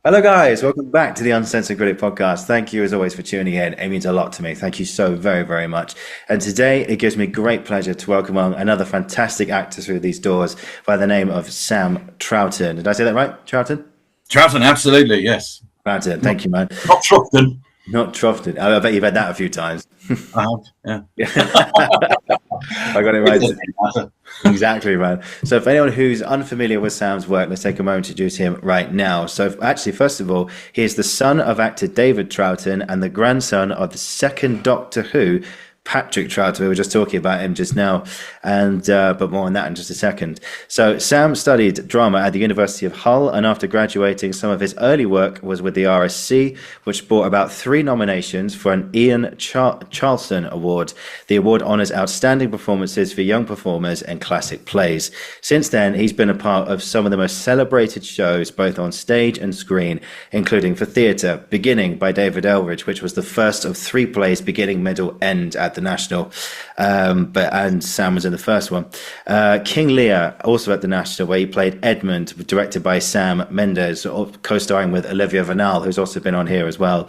Hello, guys. Welcome back to the Uncensored Critic podcast. Thank you, as always, for tuning in. It means a lot to me. Thank you so very, very much. And today, it gives me great pleasure to welcome on another fantastic actor through these doors by the name of Sam Troughton. Did I say that right? Troughton? Troughton, absolutely, yes. Troughton. Thank you, man. Not Troughton. Not Troughton. I bet you've had that a few times. I have, yeah. I got it right. Exactly, man. So for anyone who's unfamiliar with Sam's work, let's take a moment to introduce him right now. So actually, first of all, he is the son of actor David Troughton and the grandson of the second Doctor Who, Patrick Troughton. We were just talking about him just now, and but more on that in just a second. So Sam studied drama at the University of Hull, and after graduating, some of his early work was with the RSC, which brought about 3 nominations for an Ian Charleston Award. The award honours outstanding performances for young performers and classic plays. Since then, he's been a part of some of the most celebrated shows, both on stage and screen, including for theatre, Beginning by David Eldridge, which was the first of 3 plays, beginning, middle, end at the National, and Sam was in the first one. King Lear, also at the National, where he played Edmund, directed by Sam Mendes, co-starring with Olivia Vanal, who's also been on here as well.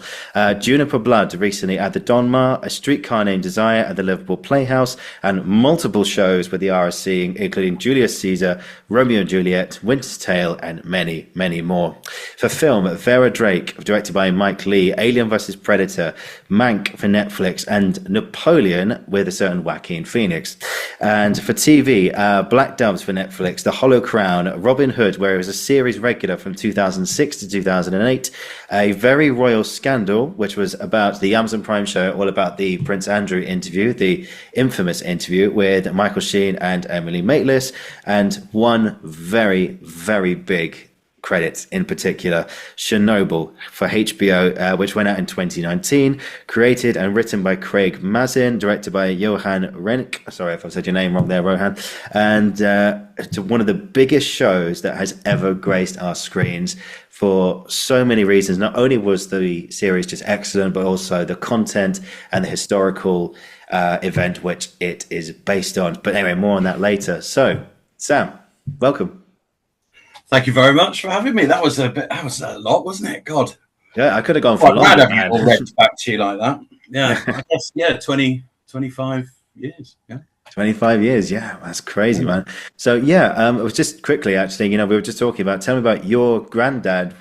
Juniper Blood, recently at the Donmar, A Streetcar Named Desire at the Liverpool Playhouse, and multiple shows with the RSC, including Julius Caesar, Romeo and Juliet, Winter's Tale, and many, many more. For film, Vera Drake, directed by Mike Leigh, Alien vs. Predator, Mank for Netflix, and Napoleon with a certain Joaquin Phoenix. And for TV, Black Doves for Netflix, The Hollow Crown, Robin Hood, where he was a series regular from 2006 to 2008, A Very Royal Scandal, which was about the Amazon Prime show, all about the Prince Andrew interview, the infamous interview with Michael Sheen and Emily Maitlis, and one very, very big credits in particular, Chernobyl for HBO, which went out in 2019, created and written by Craig Mazin, directed by Johan Renck, sorry if I said your name wrong there, Rohan, and to one of the biggest shows that has ever graced our screens for so many reasons. Not only was the series just excellent, but also the content and the historical event which it is based on. But anyway, more on that later. So, Sam, welcome. Thank you very much for having me. That was a lot, wasn't it? God. Yeah, I could have gone for a long time. I've all read back to you like that. Yeah, I guess, 25 years. Yeah. 25 years, yeah, that's crazy, man. So yeah, it was just quickly actually, we were just talking about, tell me about your granddad,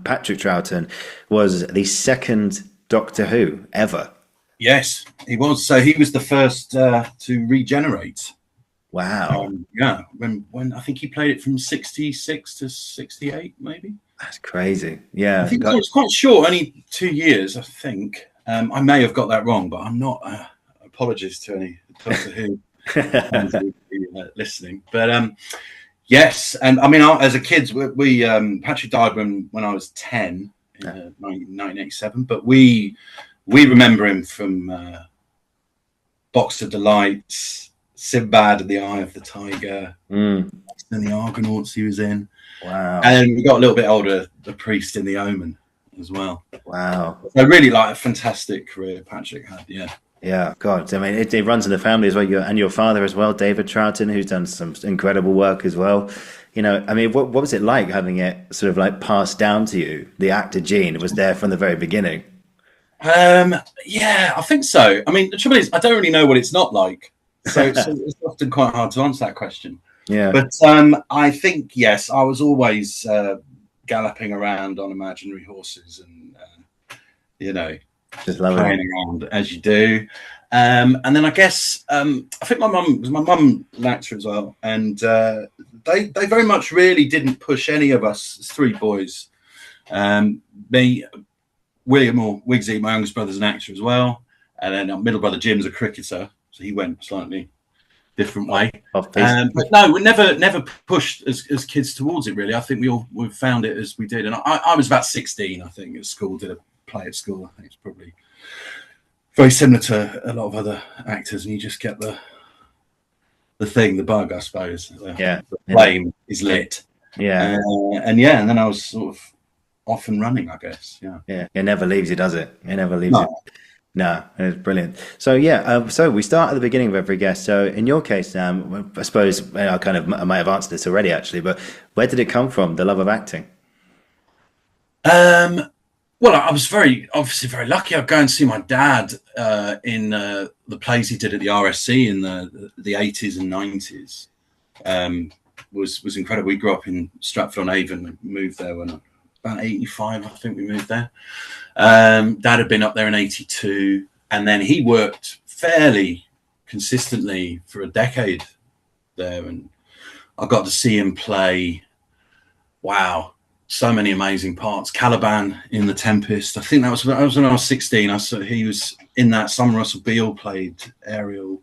Patrick Troughton, was the second Doctor Who ever. Yes, he was. So he was the first to regenerate. Wow. Yeah, when I think he played it from 66 to 68, maybe. That's crazy. Yeah. I think it was quite short, only 2 years, I think. I may have got that wrong, but I'm not. Apologies to any Doctor Who listening. But yes, and I mean, as a kid, we Patrick died when I was 10 in 1987, but we remember him from Box of Delights, Sinbad and the Eye of the Tiger, and the Argonauts he was in. Wow. And we got a little bit older, The Priest in The Omen as well. Wow. So really like a fantastic career Patrick had, yeah. Yeah, God, I mean, it runs in the family as well, and your father as well, David Troughton, who's done some incredible work as well. I mean, what was it like having it sort of like passed down to you? The actor gene was there from the very beginning. Yeah, I think so. I mean, the trouble is, I don't really know what it's not like. So it's often quite hard to answer that question. Yeah. But I think, yes, I was always galloping around on imaginary horses and, just playing around as you do. And then I guess, I think my mum an actor as well. And they very much really didn't push any of us, 3 boys. Me, William or Wigsy, my youngest brother's an actor as well. And then our middle brother Jim's a cricketer. So he went a slightly different way. But no, we never pushed as kids towards it, really. I think we found it as we did. And I was about 16, I think, at school, did a play at school. I think it's probably very similar to a lot of other actors. And you just get the bug, I suppose. The flame is lit. Yeah. And then I was sort of off and running, I guess. Yeah. Yeah. It never leaves you, does it? It never leaves you. No, it's brilliant. So yeah, so we start at the beginning of every guest. So in your case, I suppose I might have answered this already, actually, but where did it come from? The love of acting? Well, I was obviously very lucky. I'd go and see my dad in the plays he did at the RSC in the 80s and 90s. Was incredible. We grew up in Stratford-on-Avon. We moved there when about 85, I think we moved there. Dad had been up there in 82, and then he worked fairly consistently for a decade there, and I got to see him play. Wow, so many amazing parts. Caliban in The Tempest. I think that was when I was 16. I saw he was in that. Sam Russell Beale played Ariel.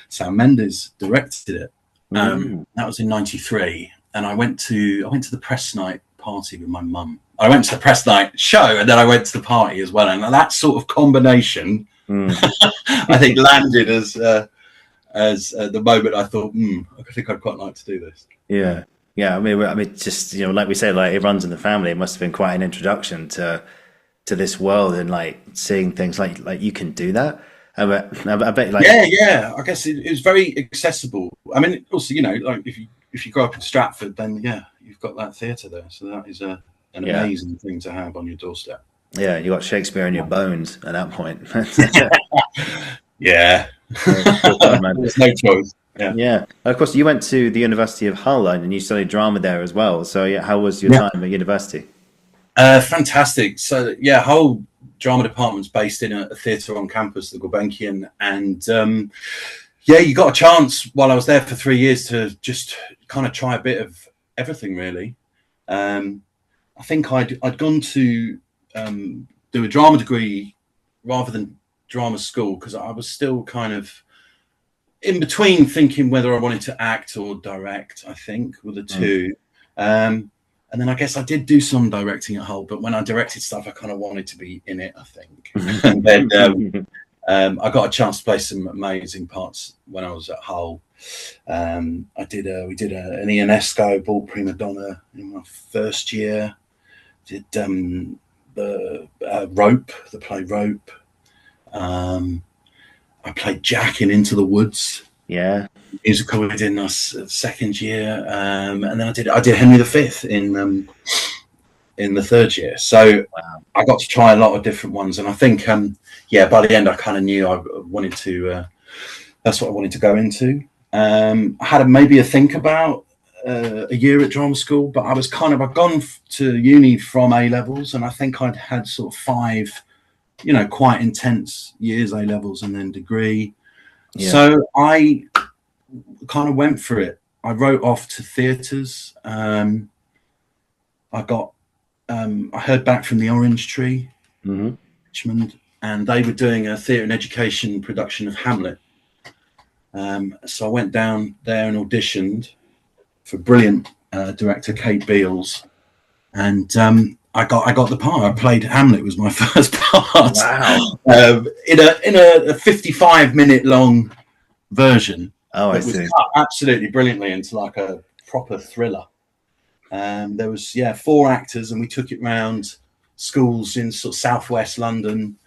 Sam Mendes directed it. That was in '93, and I went to the press night party with my mum. I went to the press night show, and then I went to the party as well. And that sort of combination, I think, landed as the moment I thought, I think I'd quite like to do this. Yeah. Yeah, I mean, just like we said, like it runs in the family. It must have been quite an introduction to this world, and like seeing things like you can do that. I bet, like yeah. I guess it was very accessible. I mean, also, like if you grow up in Stratford, then you've got that theatre there, so that is an amazing thing to have on your doorstep. Yeah, you got Shakespeare in your bones at that point. Yeah, there's no choice. Yeah. Of course, you went to the University of Hull and you studied drama there as well. So, yeah, how was your time at university? Fantastic. So, Hull drama department's based in a theatre on campus, the Gulbenkian, and you got a chance while I was there for 3 years to just kind of try a bit of everything, really. I think I'd gone to do a drama degree rather than drama school because I was still kind of in between thinking whether I wanted to act or direct, I think, were the two. And then I guess I did do some directing at Hull, but when I directed stuff, I kind of wanted to be in it, I think. And then I got a chance to play some amazing parts when I was at Hull. We did an Ionesco ball prima donna in my first year. Did the play Rope. I played Jack in Into the Woods. Yeah, musical we did in our second year, and then I did Henry V in the third year. So I got to try a lot of different ones, and I think by the end I kind of knew I wanted to. That's what I wanted to go into. I had maybe a think about a year at drama school, but I'd gone to uni from A levels, and I think I'd had sort of 5. Quite intense years, A levels and then degree. Yeah. So I kind of went for it. I wrote off to theatres. I heard back from the Orange Tree, Richmond, and they were doing a theatre and education production of Hamlet. So I went down there and auditioned for brilliant director Kate Beals, and I got the part. I played Hamlet. Was my first part. Wow! In a 55-minute long version. Oh, I see. Cut absolutely brilliantly into like a proper thriller. There was 4 actors, and we took it round schools in sort of southwest London,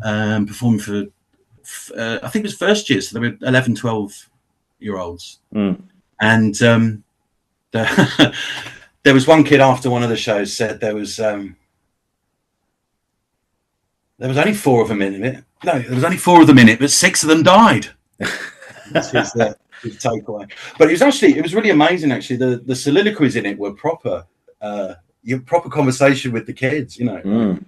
performing for I think it was first year, so there were 11, 12-year-olds, and there was one kid after one of the shows said there was only 4 of them in it. No, there was only 4 of them in it, but 6 of them died. This is the takeaway. But it was really amazing. Actually, the soliloquies in it were proper. Your proper conversation with the kids. When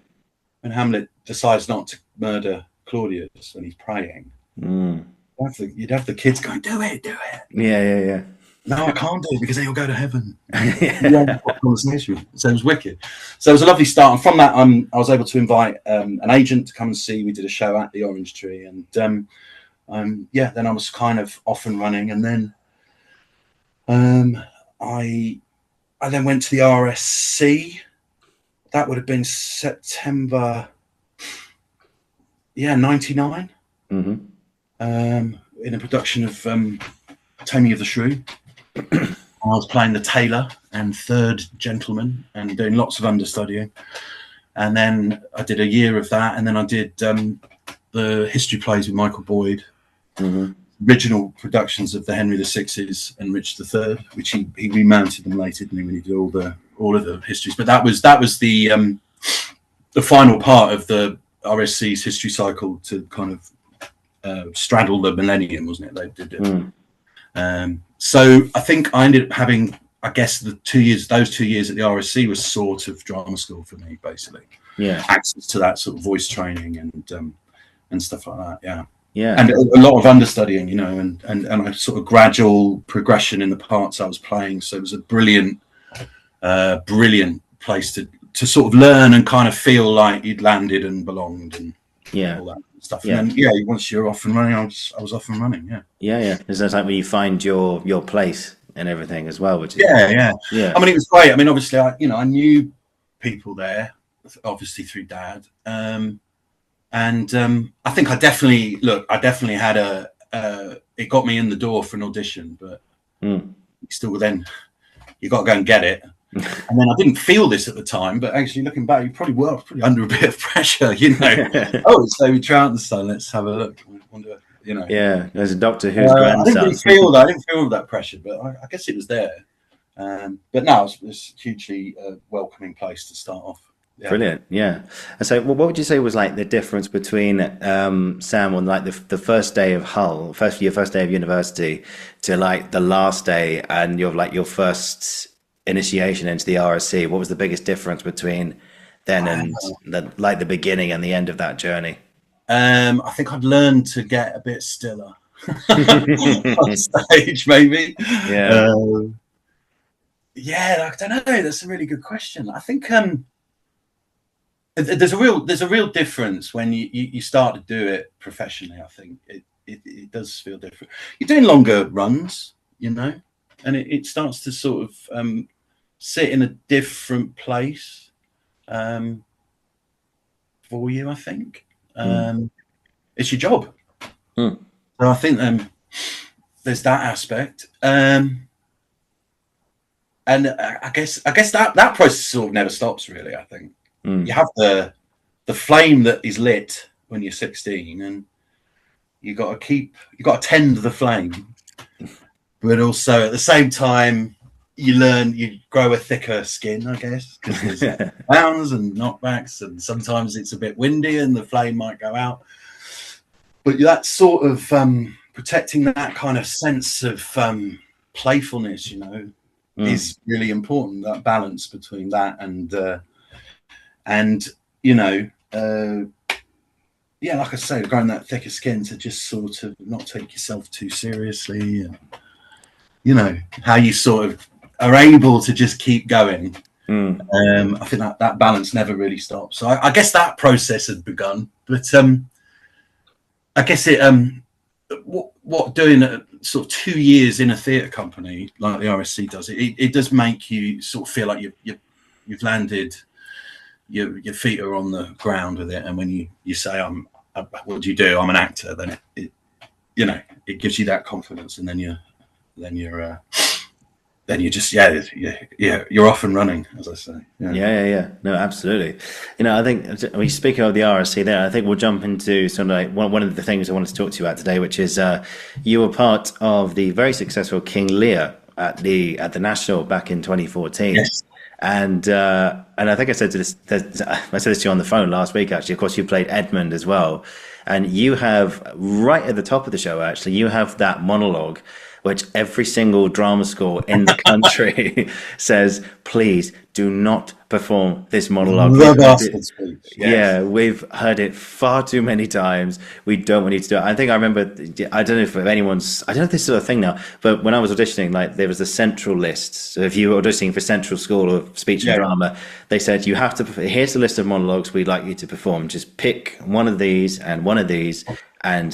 Hamlet decides not to murder Claudius and he's praying, you'd have the kids going, "Do it, do it." Yeah. No, I can't do it because then you'll go to heaven. Conversation. So it was wicked. So it was a lovely start. And from that, I was able to invite an agent to come and see. We did a show at the Orange Tree, and then I was kind of off and running. And then I then went to the RSC. That would have been September, 99. In a production of Taming of the Shrew. I was playing the tailor and third gentleman and doing lots of understudying. And then I did a year of that. And then I did the history plays with Michael Boyd, original productions of the Henry VI's and Richard III, which he remounted them later, didn't he, when he did all all of the histories, but that was the final part of the RSC's history cycle to kind of straddle the millennium, wasn't it? They did it. So I think I ended up having, I guess, those 2 years at the RSC was sort of drama school for me, basically. Yeah, access to that sort of voice training and stuff like that. Yeah, and a lot of understudying, you know, and a sort of gradual progression in the parts I was playing. So it was a brilliant place to sort of learn and kind of feel like you'd landed and belonged and all that stuff. Yeah. And then, once you're off and running, I was off and running. Yeah. There's that time where you find your place and everything as well, which is yeah. I mean, it was great. I mean, obviously, I knew people there, obviously through Dad, and I think I definitely had it got me in the door for an audition, but still, then you got to go and get it. And then I didn't feel this at the time, but actually looking back, you probably were pretty under a bit of pressure, you know. Oh, it's David Troughton's son. Let's have a look. Wonder, you know. Yeah, there's a Doctor Who's grandson. I didn't feel that pressure, but I guess it was there. But no, it was a hugely welcoming place to start off. Yeah. Brilliant, yeah. And so, what would you say was like the difference between Sam on like the first day of Hull, your first day of university, to like the last day and your first initiation into the RSC? What was the biggest difference between then and the beginning and the end of that journey? I think I'd learned to get a bit stiller on stage, maybe. Yeah. I don't know. That's a really good question. I think there's a real difference when you start to do it professionally. I think it does feel different. You're doing longer runs, you know, and it starts to sort of sit in a different place for you, I think. It's your job. So I think there's that aspect. And I guess that process sort of never stops, really. I think you have the flame that is lit when you're 16, and you got to tend the flame, but also at the same time you grow a thicker skin, I guess, because there's downs and knockbacks, and sometimes it's a bit windy and the flame might go out. But that sort of protecting that kind of sense of playfulness, you know, is really important. That balance between that and you know, like I say, growing that thicker skin to just sort of not take yourself too seriously, and you know how you sort of are able to just keep going. I think that balance never really stops. So I guess that process had begun, but I guess it what doing sort of 2 years in a theatre company like the RSC does, it does make you sort of feel like you've landed, your feet are on the ground with it, and when you say what do you do? I'm an actor. Then it you know, it gives you that confidence, and then you're just you're off and running, as I say. Yeah. No, absolutely. You know, I think we speaking of the RSC there, I think we'll jump into sort of like one of the things I wanted to talk to you about today, which is you were part of the very successful King Lear at the National back in 2014. Yes. And I think I said this to you on the phone last week, actually. Of course, you played Edmund as well. And you have, right at the top of the show, actually, you have that monologue which every single drama school in the country says, please do not perform this monologue. The bastard speech. Yes. Yeah, we've heard it far too many times. We don't want you to do it. I think I remember, I don't know if this is a thing now, but when I was auditioning, like there was a central list. So if you were auditioning for Central School of Speech and Drama, they said, you have to, here's the list of monologues we'd like you to perform. Just pick one of these and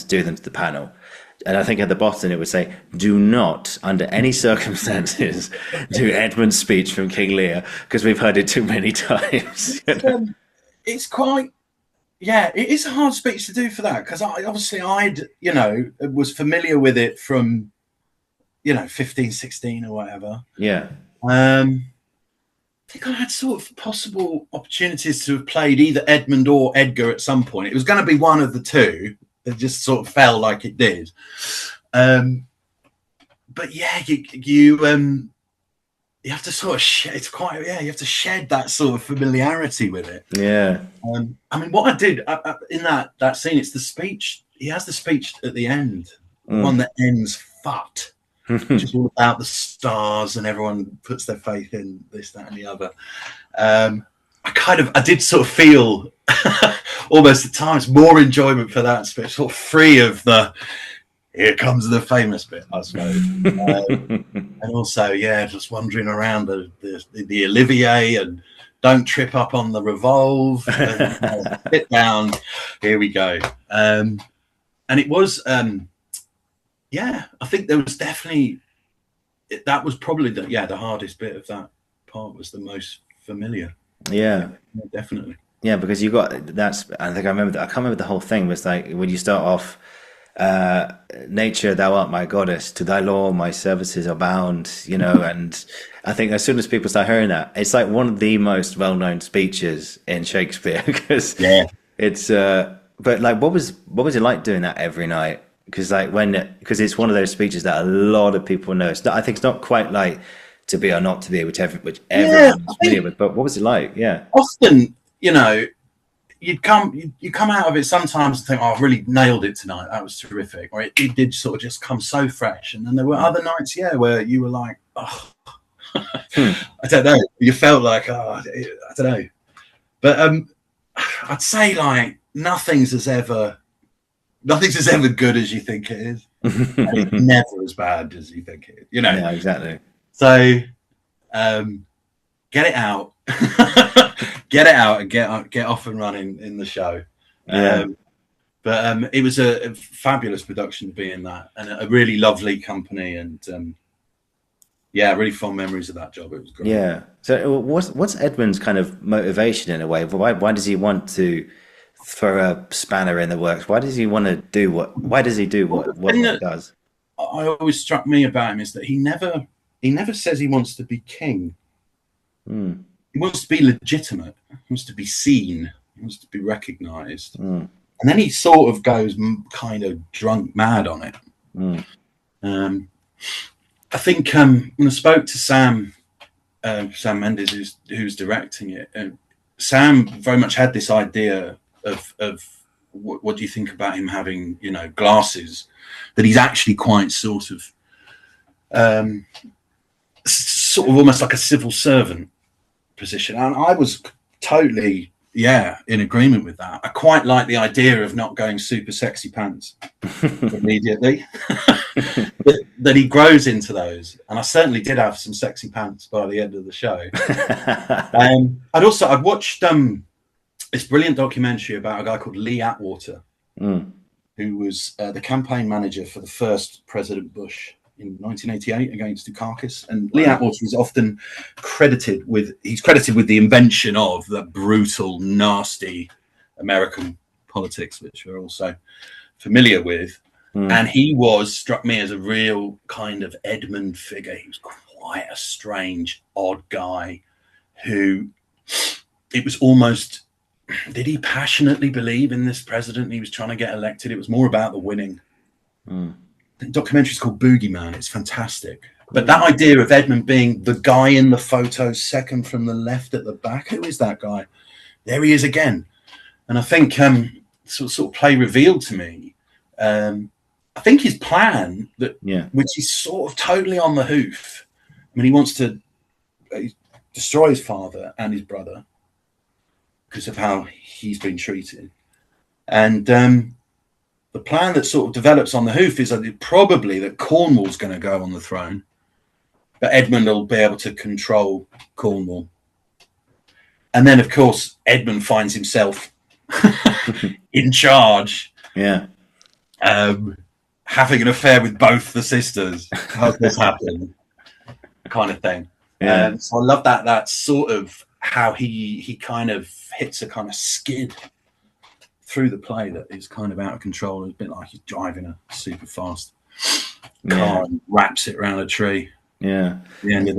do them to the panel. And I think at the bottom it would say, do not, under any circumstances, do Edmund's speech from King Lear, because we've heard it too many times. It's quite, it is a hard speech to do for that, because I was familiar with it from, 15, 16 or whatever. Yeah. I think I had sort of possible opportunities to have played either Edmund or Edgar at some point. It was going to be one of the two. It just sort of fell like it did. But yeah, you have to sort of shed. It's quite you have to shed that sort of familiarity with it. Yeah. I mean, what I did in that scene, it's the speech. He has the speech at the end, one that ends "fucked," which is all about the stars and everyone puts their faith in this, that, and the other. I did sort of feel almost at times more enjoyment for that speech, sort of free of the "here comes the famous bit," I suppose. And also, just wandering around the Olivier and don't trip up on the revolve. And, sit down. Here we go. And it was, I think there was definitely that was probably the hardest bit of that part was the most familiar. Yeah, definitely. Yeah, because you got that's. I think I remember. I can't remember the whole thing. Was like when you start off. Nature, thou art my goddess, to thy law my services are bound, and I think as soon as people start hearing that, it's like one of the most well-known speeches in Shakespeare because it's but like what was it like doing that every night? Because because it's one of those speeches that a lot of people know. I think it's not quite like To Be or Not to Be, which everyone's familiar with, but what was it like? Often, you come out of it sometimes and think, "Oh, I've really nailed it tonight. That was terrific." Or it did sort of just come so fresh. And then there were other nights, where you were like, "Oh, I don't know." You felt like, "Oh, I don't know." But I'd say like nothing's as ever good as you think it is. And it's never as bad as you think it is. Yeah, exactly. So get it out. Get it out and get off and running in the show. But it was a fabulous production to be in that, and a really lovely company, and really fond memories of that job. It was great. Yeah. So what's Edmund's kind of motivation in a way? Why does he want to throw a spanner in the works? Why does he want to do what? Why does he do what he does? I always struck me about him is that he never says he wants to be king. He wants to be legitimate. He wants to be seen. He wants to be recognised. And then he sort of goes kind of drunk mad on it. I think when I spoke to Sam Mendes, who's directing it, Sam very much had this idea of what do you think about him having, glasses, that he's actually quite sort of almost like a civil servant position, and I was totally in agreement with that. I quite like the idea of not going super sexy pants immediately. that he grows into those, and I certainly did have some sexy pants by the end of the show. I'd watched this brilliant documentary about a guy called Leigh Atwater, who was the campaign manager for the first President Bush in 1988 against Dukakis, and Leigh Atwater is often credited with the invention of the brutal, nasty American politics, which we're also familiar with. And he struck me as a real kind of Edmund figure. He was quite a strange, odd guy who it was almost, did he passionately believe in this president he was trying to get elected? It was more about the winning. The documentary is called Boogeyman. It's fantastic. But that idea of Edmund being the guy in the photo second from the left at the back, who is that guy? There he is again. And I think sort of play revealed to me, I think his plan, which is sort of totally on the hoof. I mean, he wants to destroy his father and his brother because of how he's been treated. And the plan that sort of develops on the hoof is probably that Cornwall's going to go on the throne, but Edmund will be able to control Cornwall. And then, of course, Edmund finds himself in charge. Having an affair with both the sisters. How does this happen? Kind of thing. So I love that sort of how he kind of hits a kind of skid through the play that is kind of out of control. It's a bit like he's driving a super fast car and wraps it around a tree. By the end of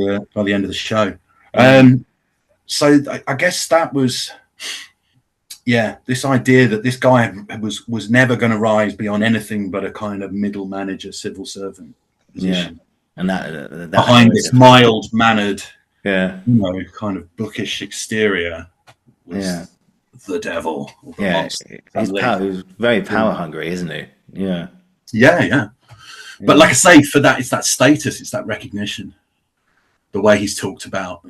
the show. So I guess that was this idea that this guy was never going to rise beyond anything but a kind of middle manager, civil servant position. And that behind this mild mannered Yeah. Kind of bookish exterior was the devil. Or the monster. He's very power hungry, isn't he? Yeah. Yeah. But like I say, for that, it's that status, it's that recognition. The way he's talked about,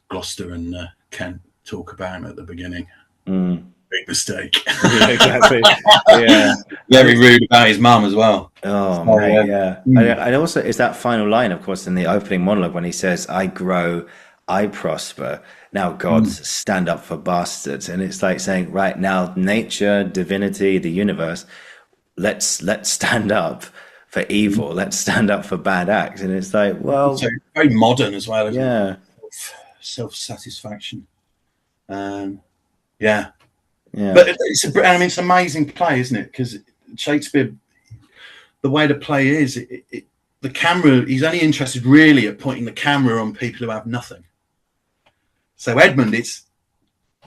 Gloucester and Kent talk about him at the beginning. Big mistake. Yeah, exactly. Yeah. Very rude about his mum as well. Oh, mate, yeah. And also, it's that final line, of course, in the opening monologue when he says, "I grow, I prosper. Now, gods, stand up for bastards." And it's like saying, right now, nature, divinity, the universe, let's stand up for evil. Let's stand up for bad acts. And it's like, well, so very modern as well. Isn't it? Self-satisfaction. Yeah. But it's an amazing play, isn't it? Because Shakespeare, the way the play is, the camera, he's only interested really at pointing the camera on people who have nothing. So Edmund, it's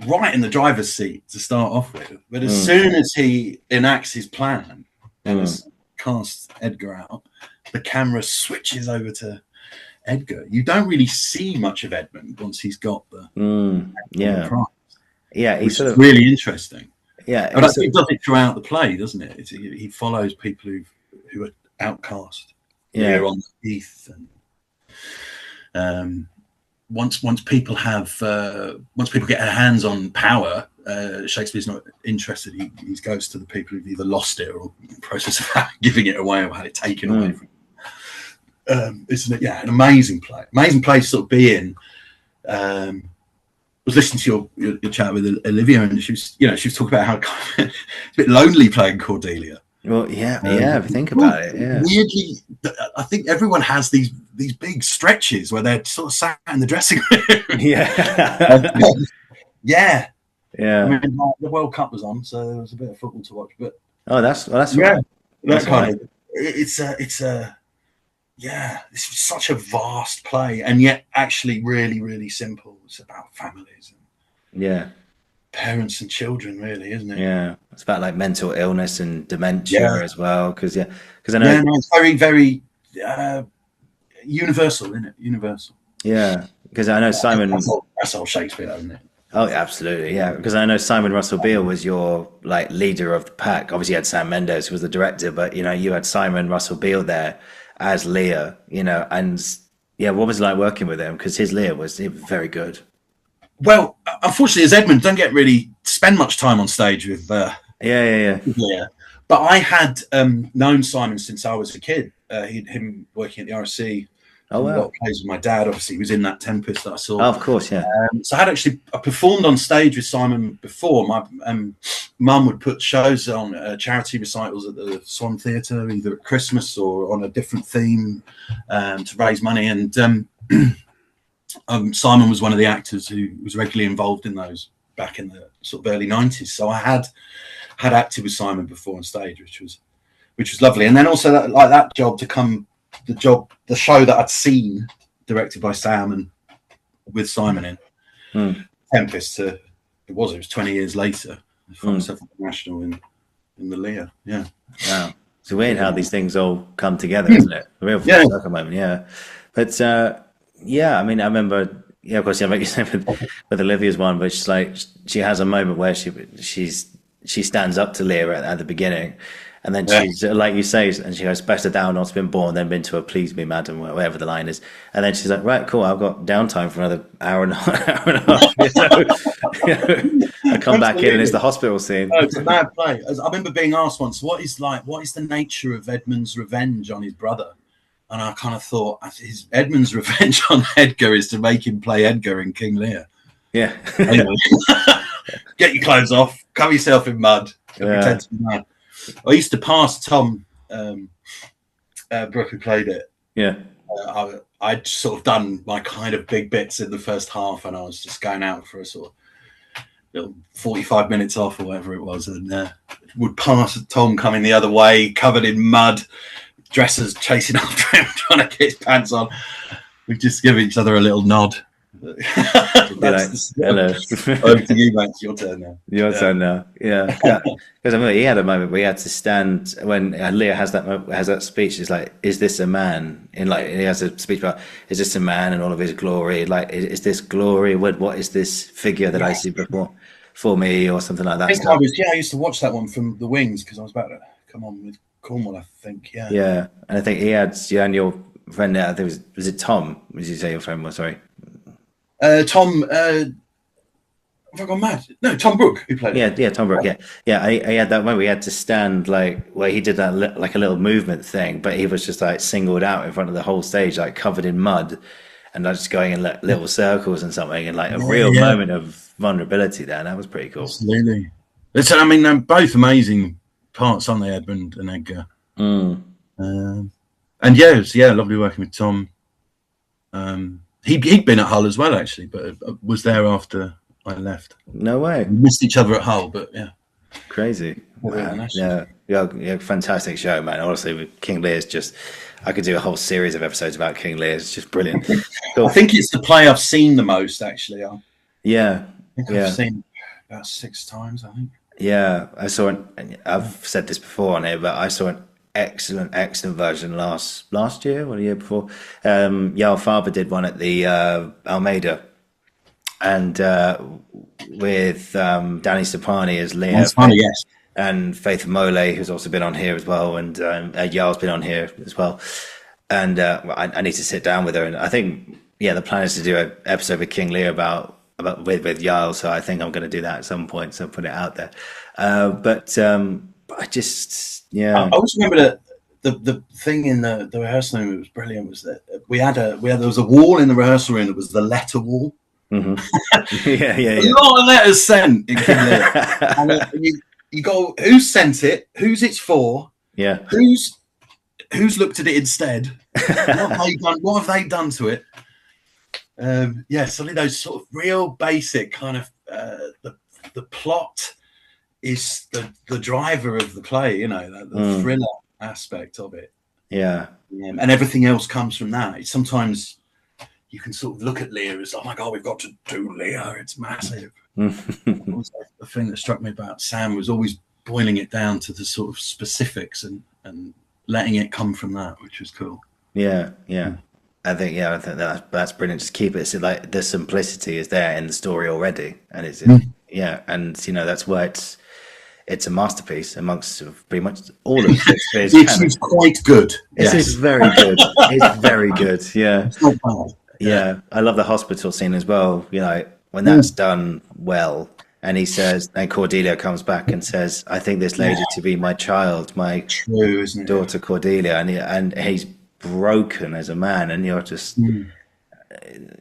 right in the driver's seat to start off with. But as soon as he enacts his plan and has cast Edgar out, the camera switches over to Edgar. You don't really see much of Edmund once he's got the prize. Yeah, he's sort of really interesting. Yeah, and he does it throughout the play, doesn't it? He follows people who are outcast. Yeah, on the heath, and once people get their hands on power, Shakespeare's not interested. He goes to the people who've either lost it or in the process of giving it away or had it taken away from them. Isn't it? Yeah, an amazing play. Amazing place to sort of be in. I was listening to your chat with Olivia, and she was talking about how it's a bit lonely playing Cordelia. Well, if you think about it, yeah. Weirdly, I think everyone has these big stretches where they're sort of sat in the dressing room. Yeah. I mean, the World Cup was on, so there was a bit of football to watch. But that's right. That's kind of it's such a vast play, and yet actually really, really simple. It's about families and parents and children, really, isn't it? Yeah, it's about like mental illness and dementia as well. Because I know it's very, very universal, isn't it? Universal. Yeah, because I know Simon. That's all Shakespeare, isn't it? Oh, absolutely, yeah. Because I know Simon Russell Beale was your like leader of the pack. Obviously, you had Sam Mendes, who was the director, but you had Simon Russell Beale there as Lear, and what was it like working with him? Because his Lear was very good. Well, unfortunately, as Edmund, don't get really spend much time on stage with Lear. But I had known Simon since I was a kid. Him working at the RSC. Oh wow! A lot of plays with my dad. Obviously, he was in that Tempest that I saw. Oh, of course, yeah. So I performed on stage with Simon before. My mum would put shows on charity recitals at the Swan Theatre, either at Christmas or on a different theme to raise money. And Simon was one of the actors who was regularly involved in those back in the sort of early 90s. So I had acted with Simon before on stage, which was lovely. And then also that job to come. The show that I'd seen directed by Sam and with Simon in Tempest. It was 20 years later. I found myself international in the Lear. Yeah. Wow. It's weird how these things all come together, isn't it? A real full circle moment. Yeah. But I mean, I remember. Yeah, of course. Yeah, like you said with Olivia's one, but she's like she has a moment where she stands up to Lear at the beginning. And then she's like you say, and she goes, "Better thou not been born than been to a please me, madam," whatever the line is. And then she's like, "Right, cool, I've got downtime for another hour and a half." I come back in, and it's the hospital scene. Oh, it's a mad play. I remember being asked once, "What is the nature of Edmund's revenge on his brother?" And I kind of thought, Edmund's revenge on Edgar is to make him play Edgar in King Lear. Yeah. Anyway, get your clothes off, cover yourself in mud, and pretend to be mad. I used to pass Tom Brooke, who played it. Yeah. I'd sort of done my kind of big bits in the first half, and I was just going out for a sort of little 45 minutes off or whatever it was, and would pass Tom coming the other way, covered in mud, dressers chasing after him, trying to get his pants on. We'd just give each other a little nod. Hello. Over to you, mate. It's your turn now. Your turn now. Yeah. Because I remember he had a moment where he had to stand when Lear has that speech. It's like, is this a man? In like he has a speech about, is this a man in all of his glory? Like, is this glory? What is this figure that I see before for me, or something like that? I used to watch that one from the wings because I was about to come on with Cornwall, I think. Yeah. Yeah, and I think he had and your friend there. I think was it Tom? What did you say your friend was? Sorry. Tom, have I gone mad? No, Tom Brooke, who played it. Yeah, Tom Brooke. Yeah. I had that moment. We had to stand like where he did that like a little movement thing, but he was just like singled out in front of the whole stage, like covered in mud, and like just going in little circles and something, and like a real moment of vulnerability there. And that was pretty cool. Absolutely. I mean, they're both amazing parts, aren't they, Edmund and Edgar? Mm. And yeah, lovely working with Tom. He'd been at Hull as well, actually, but was there after I left. No way. We missed each other at Hull, but yeah. Crazy. Wow. Yeah, fantastic show, man. Honestly, with King Lear's just, I could do a whole series of episodes about King Lear. It's just brilliant. Cool. I think it's the play I've seen the most, actually. I've seen about 6 times, I think. Yeah, I saw I've said this before on here, but I saw an excellent version last year or the year before. Yael Farber did one at the Almeida, and with Danny Sapani as Lear, yes, and Faith Mole, who's also been on here as well, and Yael's been on here as well. And I need to sit down with her, and I think the plan is to do an episode with King Lear about with Yael, so I think I'm going to do that at some point, so put it out there. But I just I always remember the thing in the rehearsal room that was brilliant was that there was a wall in the rehearsal room that was the letter wall. Mm-hmm. yeah. A lot of letters sent in King Lear. And you go, who sent it? Who's it's for? Yeah. Who's looked at it instead? What have they done to it? Suddenly those sort of real basic kind of the plot is the driver of the play, the thriller aspect of it. Yeah. And everything else comes from that. Sometimes you can sort of look at Lear as, oh my God, we've got to do Lear. It's massive. The thing that struck me about Sam was always boiling it down to the sort of specifics and letting it come from that, which was cool. Yeah. I think that's brilliant. Just keep it so like the simplicity is there in the story already, and it's and that's why it's a masterpiece amongst pretty much all of Shakespeare's canon. It's quite good. This is very good. It's very good. Yeah. It's not bad. Yeah. I love the hospital scene as well. When that's done well, and he says, and Cordelia comes back and says, "I think this lady to be my child, my daughter Cordelia," and he's broken as a man, and you're just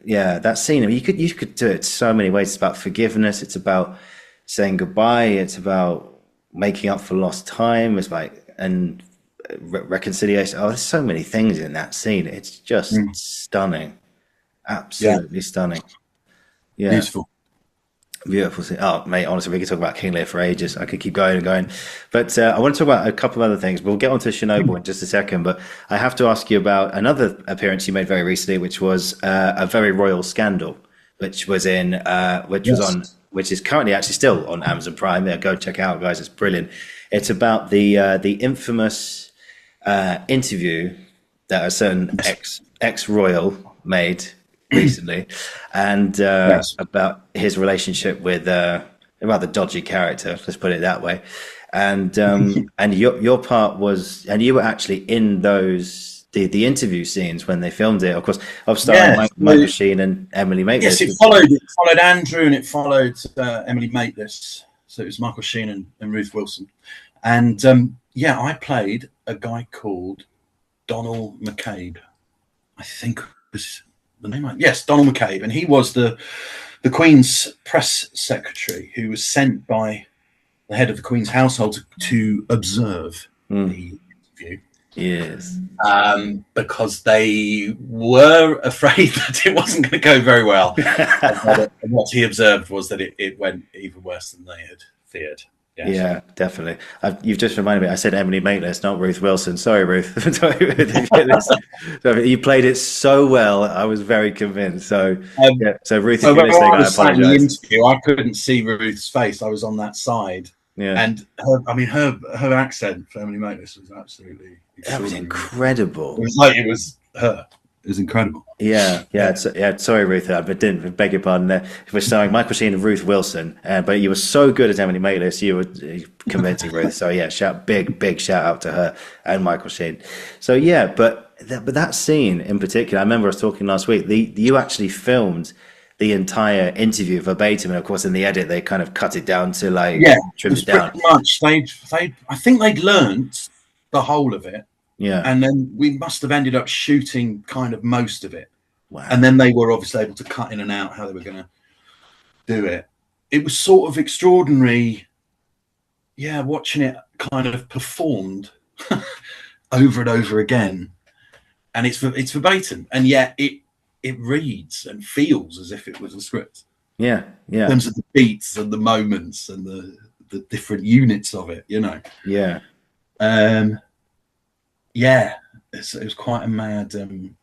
that scene. You could do it so many ways. It's about forgiveness. It's about saying goodbye. It's about making up for lost time. It's like reconciliation. Oh, there's so many things in that scene. It's just stunning, absolutely stunning. Yeah, beautiful scene. Oh, mate, honestly, we could talk about King Lear for ages. I could keep going and going, but I want to talk about a couple of other things. We'll get onto Chernobyl in just a second, but I have to ask you about another appearance you made very recently, which was a very royal scandal, which was which is currently actually still on Amazon Prime. Yeah, go check it out, guys. It's brilliant. It's about the infamous interview that a certain ex-royal made recently, and about his relationship with a rather dodgy character. Let's put it that way. And and your part was, and you were actually in the interview scenes when they filmed it. Of course, of starring Michael Sheen and Emily Maitlis. Yes, it followed Andrew and it followed Emily Maitlis. So it was Michael Sheen and Ruth Wilson. And I played a guy called Donald McCabe. I think was the name. Yes, Donald McCabe, and he was the Queen's press secretary who was sent by the head of the Queen's household to observe the interview. Yes. Because they were afraid that it wasn't going to go very well. And what he observed was that it went even worse than they had feared. Yes. Yeah, definitely. You've just reminded me. I said Emily Maitlis, not Ruth Wilson. Sorry, Ruth. So you played it so well. I was very convinced. So yeah. So Ruth, if So you're when listening, I I was sat in the apologize. interview, I couldn't see Ruth's face. I was on that side, Yeah, and her accent for Emily Maitlis was absolutely that was extraordinary. incredible. It was like it was her. It was incredible. Yeah. Sorry, Ruth. I didn't beg your pardon. There, we're starring Michael Sheen and Ruth Wilson, but you were so good as Emily Maitlis. You were convincing Ruth. So yeah, big shout out to her and Michael Sheen. So yeah, but that scene in particular, I remember us talking last week. You actually filmed the entire interview verbatim, and of course in the edit they kind of cut it down to like trim it down. Pretty much. I think they'd learnt the whole of it. Yeah, And then we must have ended up shooting kind of most of it. wow. And then they were obviously able to cut in and out how they were going to do it. It was sort of extraordinary, watching it kind of performed over and over again. And it's verbatim, and yet it reads and feels as if it was a script. Yeah. In terms of the beats and the moments and the different units of it, Yeah. It was quite a mad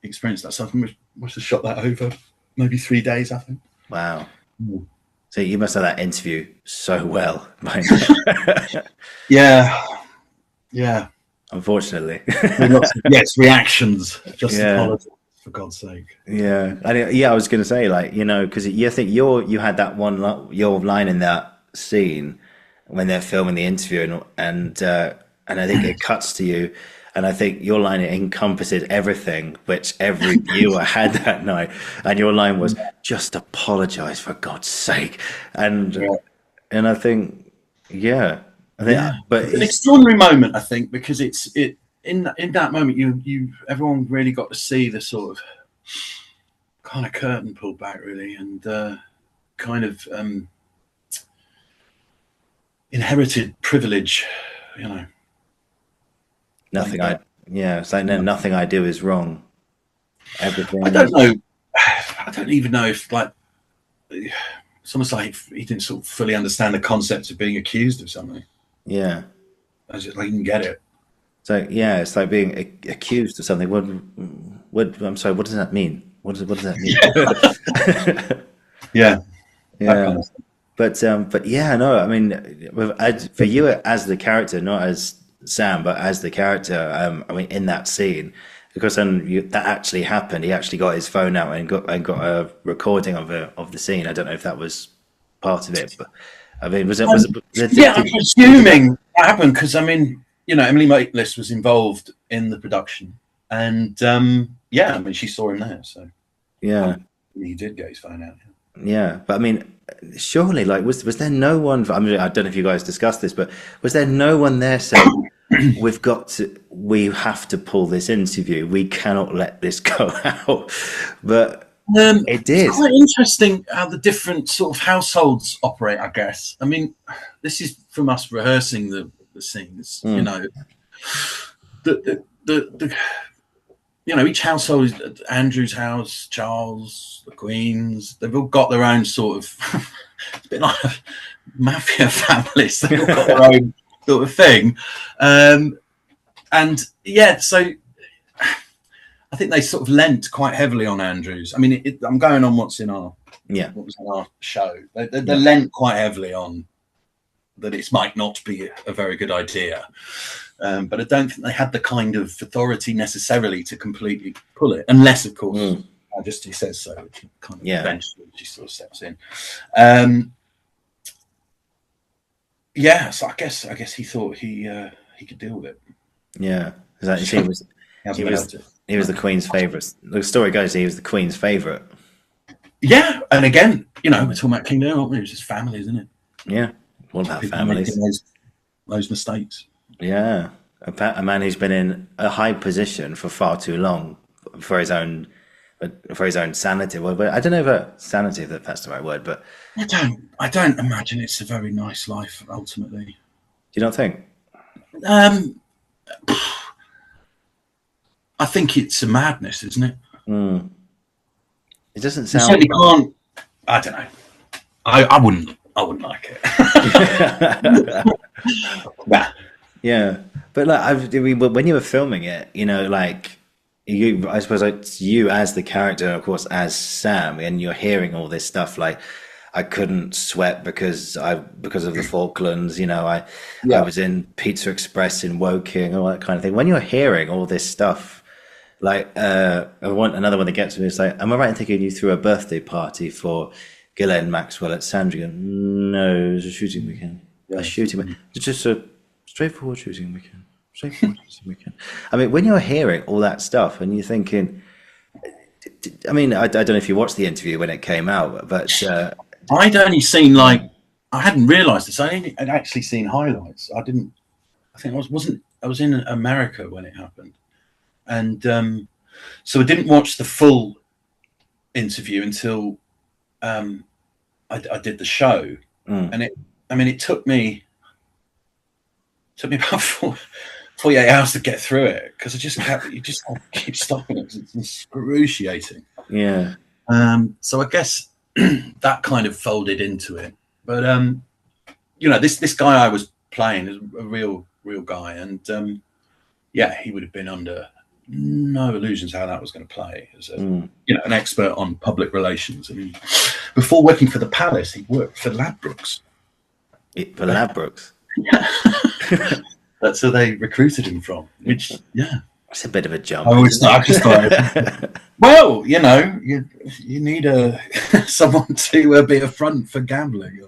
experience. That's something we must have shot that over maybe 3 days, I think. Wow. Mm. So you must have that interview so well. Yeah. Unfortunately. Yes, reactions. Just Yeah. for God's sake. Yeah. I was going to say, like, because you think you had that your line in that scene when they're filming the interview, and I think it cuts to you. And I think your line encompasses everything which every viewer had that night. And your line was, just apologize for God's sake. And I think, but it's an extraordinary moment, I think, because it's in that moment everyone really got to see the sort of kind of curtain pulled back, really, and kind of inherited privilege, nothing it's like nothing I do is wrong. Everything. I don't know. I don't even know if it's almost like he didn't sort of fully understand the concept of being accused of something. Yeah. I just didn't get it. So it's like being accused of something. I'm sorry. What does that mean? What does that mean? Yeah. Yeah. But yeah, no. I mean, for you as the character, not as Sam, but as the character, I mean, in that scene, because then that actually happened. He actually got his phone out and got a recording of the scene. I don't know if that was part of it, but I mean, was it? I'm assuming that happened because I mean, Emily Maitlis was involved in the production, and I mean, she saw him there, so he did get his phone out. Yeah, but I mean, surely, like, was there no one? I mean, I don't know if you guys discussed this, but was there no one there saying, we have to pull this interview. We cannot let this go out. But it did. It's quite interesting how the different sort of households operate, I guess. I mean, this is from us rehearsing the scenes, each household is Andrew's house, Charles, the Queen's. They've all got their own sort of, it's a bit like mafia families. They've all got their own sort of thing. So I think they sort of lent quite heavily on Andrew's. I mean, I'm going on what's in our show. They lent quite heavily on that it might not be a very good idea. But I don't think they had the kind of authority necessarily to completely pull it, unless, of course, Majesty says so, which kind of eventually she sort of steps in. So I guess he thought he could deal with it. Yeah, exactly. He was the Queen's favourite. The story goes he was the Queen's favourite. Yeah, and again, we're talking about King Lear, aren't we? It was just families, isn't it? Yeah, what about families? Those mistakes. Yeah, a man who's been in a high position for far too long for his own sanity. Well, but I don't know about sanity, if that's the right word. But I don't imagine it's a very nice life. Ultimately, do you not think? I think it's a madness, isn't it? It doesn't You sound. certainly can't. I don't know. I wouldn't I wouldn't like it. Nah. Yeah, but like I mean, when you were filming it, you know, like you, I suppose it's you as the character, of course, as Sam, and you're hearing all this stuff like I couldn't sweat because of the Falklands, you know, I was in Pizza Express in Woking, all that kind of thing. When you're hearing all this stuff, like another one that gets me is like, am I right in thinking you threw a birthday party for Ghislaine Maxwell at Sandringham? No, it was a shooting weekend. A shooting weekend. It's just a straightforward shooting weekend. Straightforward shooting weekend. I mean, when you're hearing all that stuff and you're thinking, I mean, I don't know if you watched the interview when it came out, but I'd only seen I hadn't realised this. I'd actually seen highlights. I think I was in America when it happened, and so I didn't watch the full interview until I did the show, and it took me about 48 hours to get through it because you just keep stopping it. It's excruciating. Yeah. So I guess that kind of folded into it. But you know, this guy I was playing is a real guy, and he would have been under no illusions how that was going to play as an expert on public relations. I mean, before working for the Palace, he worked for Ladbrokes. For Ladbrokes? Yeah. That's who they recruited him from, which, it's a bit of a jump. I just thought, well, you know, you need someone to be a front for gambling,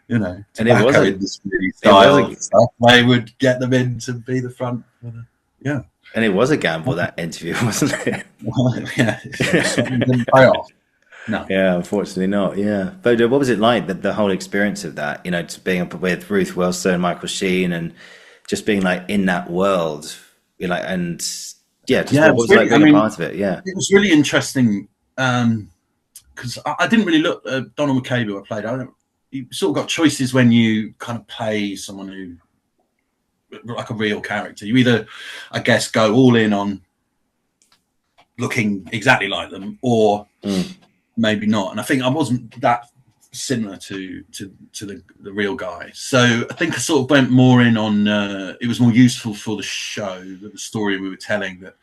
you know, and it wasn't industry style stuff. They would get them in to be the front for the, And it was a gamble, that interview, wasn't it? Well, it didn't pay off. No. Yeah, unfortunately not. Yeah, but what was it like, the whole experience of that? You know, to being up with Ruth Wilson, Michael Sheen, and just being like in that world, you know, and what was really, like being a part of it? Yeah, it was really interesting because I didn't really look at Donald McCabe, who I played. You sort of got choices when you kind of play someone who, like a real character. You either, I guess, go all in on looking exactly like them, or maybe not. And I think I wasn't that similar to the real guy, so I think I sort of went more in on it was more useful for the show, the story we were telling, that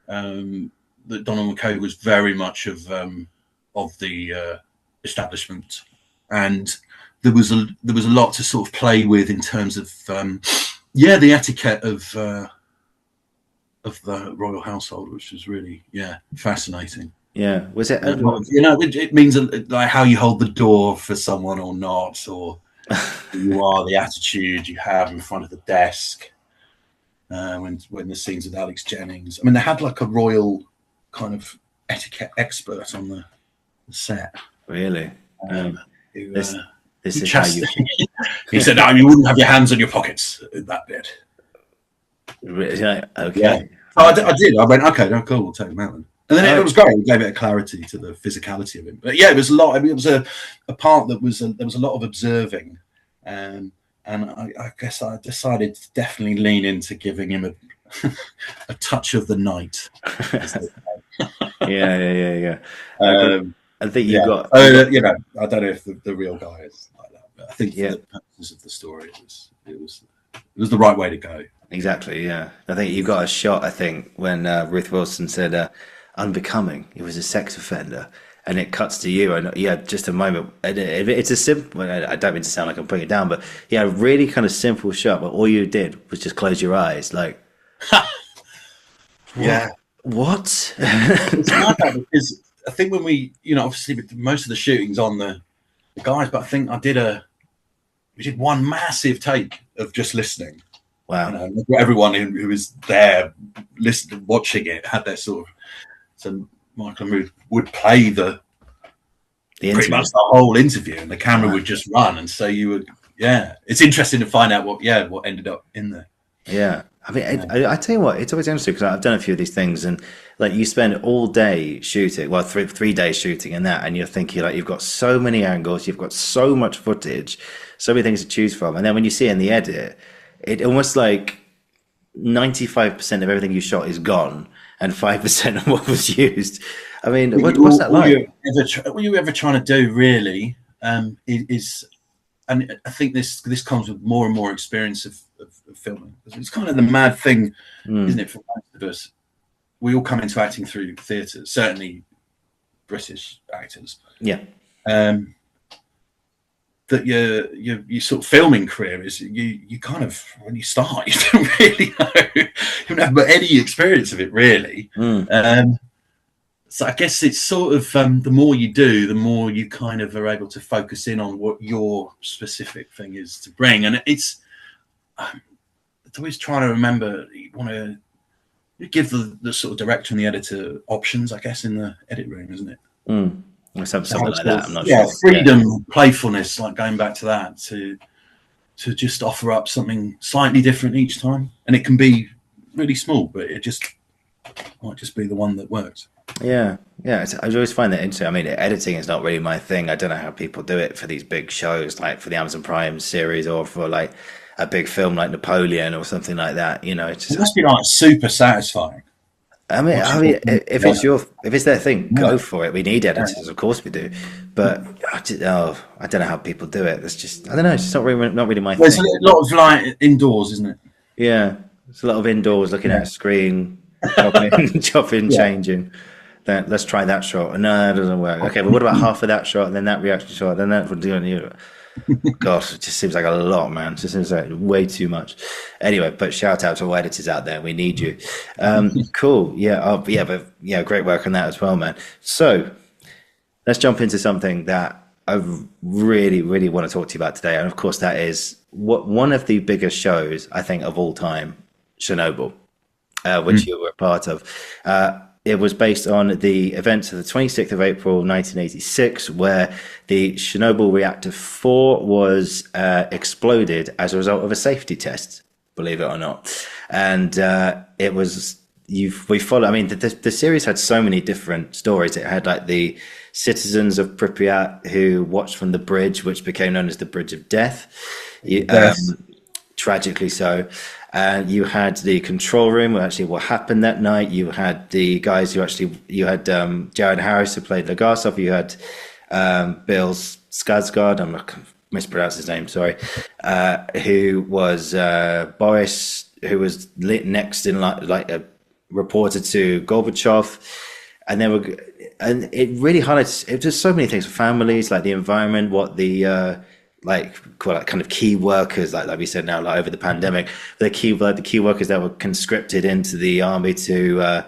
Donald McCabe was very much of the establishment, and there was a lot to sort of play with in terms of the etiquette of the royal household, which was really fascinating. Yeah, was it? You know, it means like how you hold the door for someone or not, or who you are, the attitude you have in front of the desk. When the scenes with Alex Jennings, I mean, they had like a royal kind of etiquette expert on the set. Really? This is how you. He said, "No, you wouldn't have your hands in your pockets in that bit." Really? Okay. Yeah. So I did. I went, okay, no, cool, we'll take them out then. And then it was great. It gave it a clarity to the physicality of him. But yeah, it was a lot. I mean, it was a part that was there was a lot of observing, and I guess I decided to definitely lean into giving him a touch of the night. Yeah. I think you got. You know, I don't know if the real guy is like that, but I think for the purposes of the story, it was the right way to go. Exactly. Yeah, I think you got a shot. I think when Ruth Wilson said unbecoming, he was a sex offender, and it cuts to you, and just a moment. It's a simple. I don't mean to sound like I'm putting it down, but really kind of simple shot. But all you did was just close your eyes, like. What? It's like that because I think when we, obviously most of the shooting's on the guys, but I think we did one massive take of just listening. Wow. Everyone who was there listening, watching it had their sort of, so Michael and Ruth would play the pretty much the whole interview, and the camera would just run, and so you would, it's interesting to find out what ended up in there. Yeah. I mean, I tell you what, it's always interesting because I've done a few of these things, and like you spend all day shooting, well, 3 days shooting and that, and you're thinking like you've got so many angles, you've got so much footage, so many things to choose from, and then when you see it in the edit, it almost like 95% of everything you shot is gone, and 5% of what was used. I mean, what's that like? What you ever trying to do really is and I think this comes with more and more experience of filming. It's kind of the mad thing, isn't it, for most of us? We all come into acting through theatre, certainly British actors. Yeah. That your sort of filming career is you kind of, when you start, you don't really know, you don't have any experience of it really. So I guess it's sort of the more you do, the more you kind of are able to focus in on what your specific thing is to bring. And it's always trying to remember, you want to give the sort of director and the editor options, I guess, in the edit room, isn't it? Or something like that. I'm not sure. Yeah, freedom, playfulness, like going back to that, to just offer up something slightly different each time. And it can be really small, but it just might just be the one that works. Yeah. I always find that interesting. I mean, editing is not really my thing. I don't know how people do it for these big shows, like for the Amazon Prime series, or for like a big film like Napoleon or something like that. You know, it must be like super satisfying. I mean, if it's their thing, go for it. We need editors, of course we do. But I don't know how people do it. It's just, I don't know. It's just not really my thing. There's a lot of like indoors, isn't it? Yeah, it's a lot of indoors, looking at a screen, chopping, changing. Then let's try that shot. No, that doesn't work. Okay, but what about half of that shot, and then that reaction shot, then that would do it. Gosh, it just seems like a lot, man. It just seems like way too much. Anyway, but shout out to all editors out there. We need you. Cool. Yeah, great work on that as well, man. So let's jump into something that I really, really want to talk to you about today. And of course, that is one of the biggest shows, I think, of all time, Chernobyl, which you were a part of. It was based on the events of the 26th of April, 1986, where the Chernobyl reactor 4 was exploded as a result of a safety test, believe it or not. And it was, we follow, I mean, the series had so many different stories. It had like the citizens of Pripyat who watched from the bridge, which became known as the Bridge of Death. Tragically so. And you had the control room, actually what happened that night. You had the guys who you had Jared Harris, who played Legasov. You had Bill Skarsgård, I'm not going to mispronounce his name, sorry, who was Boris, who was next in like a reporter to Gorbachev. And it really highlights, it was so many things, families, like the environment, what the kind of key workers, like we said now, like over the pandemic, the key workers that were conscripted into the army to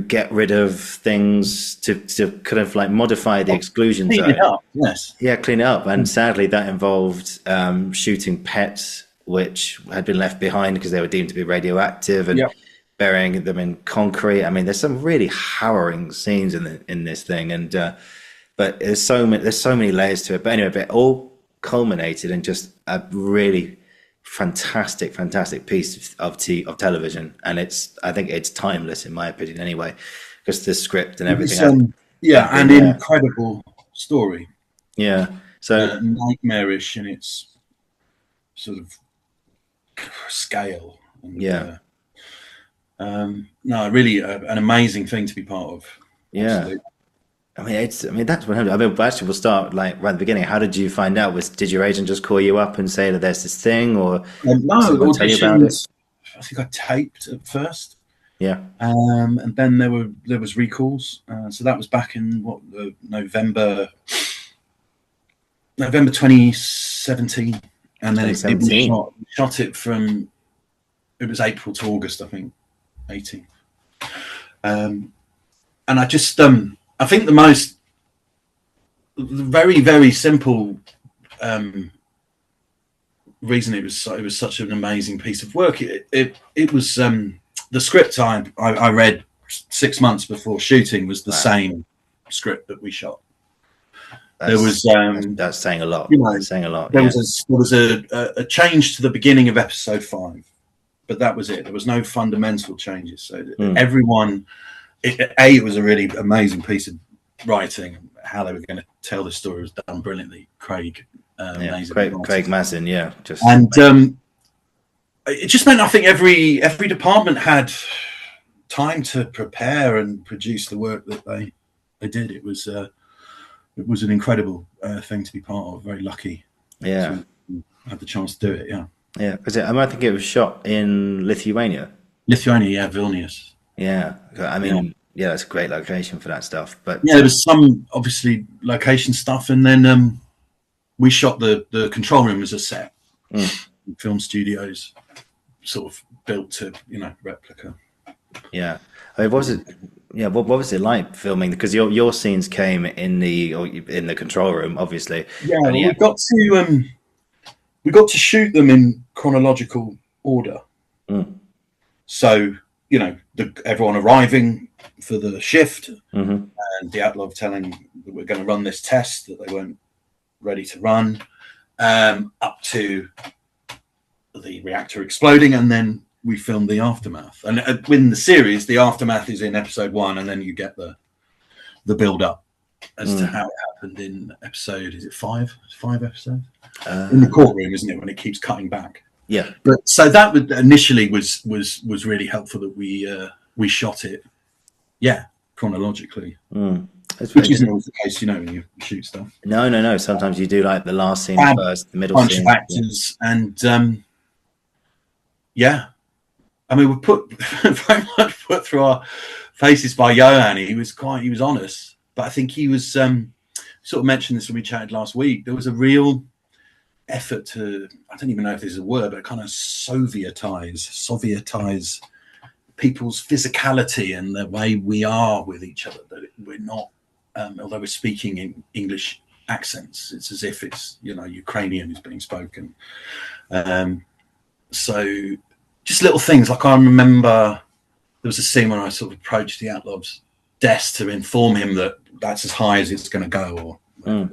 get rid of things, to kind of like modify the exclusion zone. Clean it up. And sadly, that involved shooting pets which had been left behind because they were deemed to be radioactive, and burying them in concrete. I mean, there's some really harrowing scenes in this thing, and but there's so many layers to it. But anyway, it all culminated in just a really fantastic piece of television, and I think it's timeless in my opinion anyway, because the script and everything. An incredible story. Yeah, so nightmarish in its sort of scale. And, really an amazing thing to be part of. Absolutely. That's what happened. Actually, we'll start like right at the beginning. How did you find out? Did your agent just call you up and say that there's this thing, or no? Tell you about it? I think I taped at first. Yeah. And then there was recalls. So that was back in November 2017, and then it shot it from. It was April to August, I think, 18. And I just I think the very, very simple reason it was such an amazing piece of work. It was the script I read 6 months before shooting was the same script that we shot. That's saying a lot. Saying a lot. There was a change to the beginning of episode 5, but that was it. There was no fundamental changes. So everyone. It was a really amazing piece of writing. How they were going to tell the story was done brilliantly. Craig Mazin, it just meant I think every department had time to prepare and produce the work that they did. It was an incredible thing to be part of. Very lucky Yeah. So we had the chance to do it. Yeah. Yeah. Because I think it was shot in Lithuania. Lithuania, yeah, Vilnius. Yeah. I mean, yeah, that's a great location for that stuff. But yeah, there was some obviously location stuff, and then we shot the control room as a set. Film studios sort of built to replica. Yeah. I mean, what was it? Yeah, what was it like filming? Because your scenes came in the control room, obviously. Yeah, well, we got to shoot them in chronological order. So everyone arriving for the shift, and the Dyatlov telling that we're going to run this test that they weren't ready to run, up to the reactor exploding, and then we filmed the aftermath. And in the series, the aftermath is in episode 1, and then you get the build up as to how it happened in episode. Is it 5? 5 episodes in the courtroom, isn't it? When it keeps cutting back. Yeah. But so that initially was really helpful that we shot it, chronologically. Which isn't always the case, when you shoot stuff. No. Sometimes you do like the last scene first, the middle bunch scene. Of actors, and I mean, we put very much put through our faces by Johan. He was honest, but I think he was sort of mentioned this when we chatted last week. There was a real effort to, I don't even know if this is a word, but kind of Sovietize people's physicality and the way we are with each other. That we're not, although we're speaking in English accents, it's as if it's Ukrainian is being spoken. So just little things, like I remember there was a scene when I sort of approached the Dyatlev's desk to inform him that that's as high as it's going to go. Or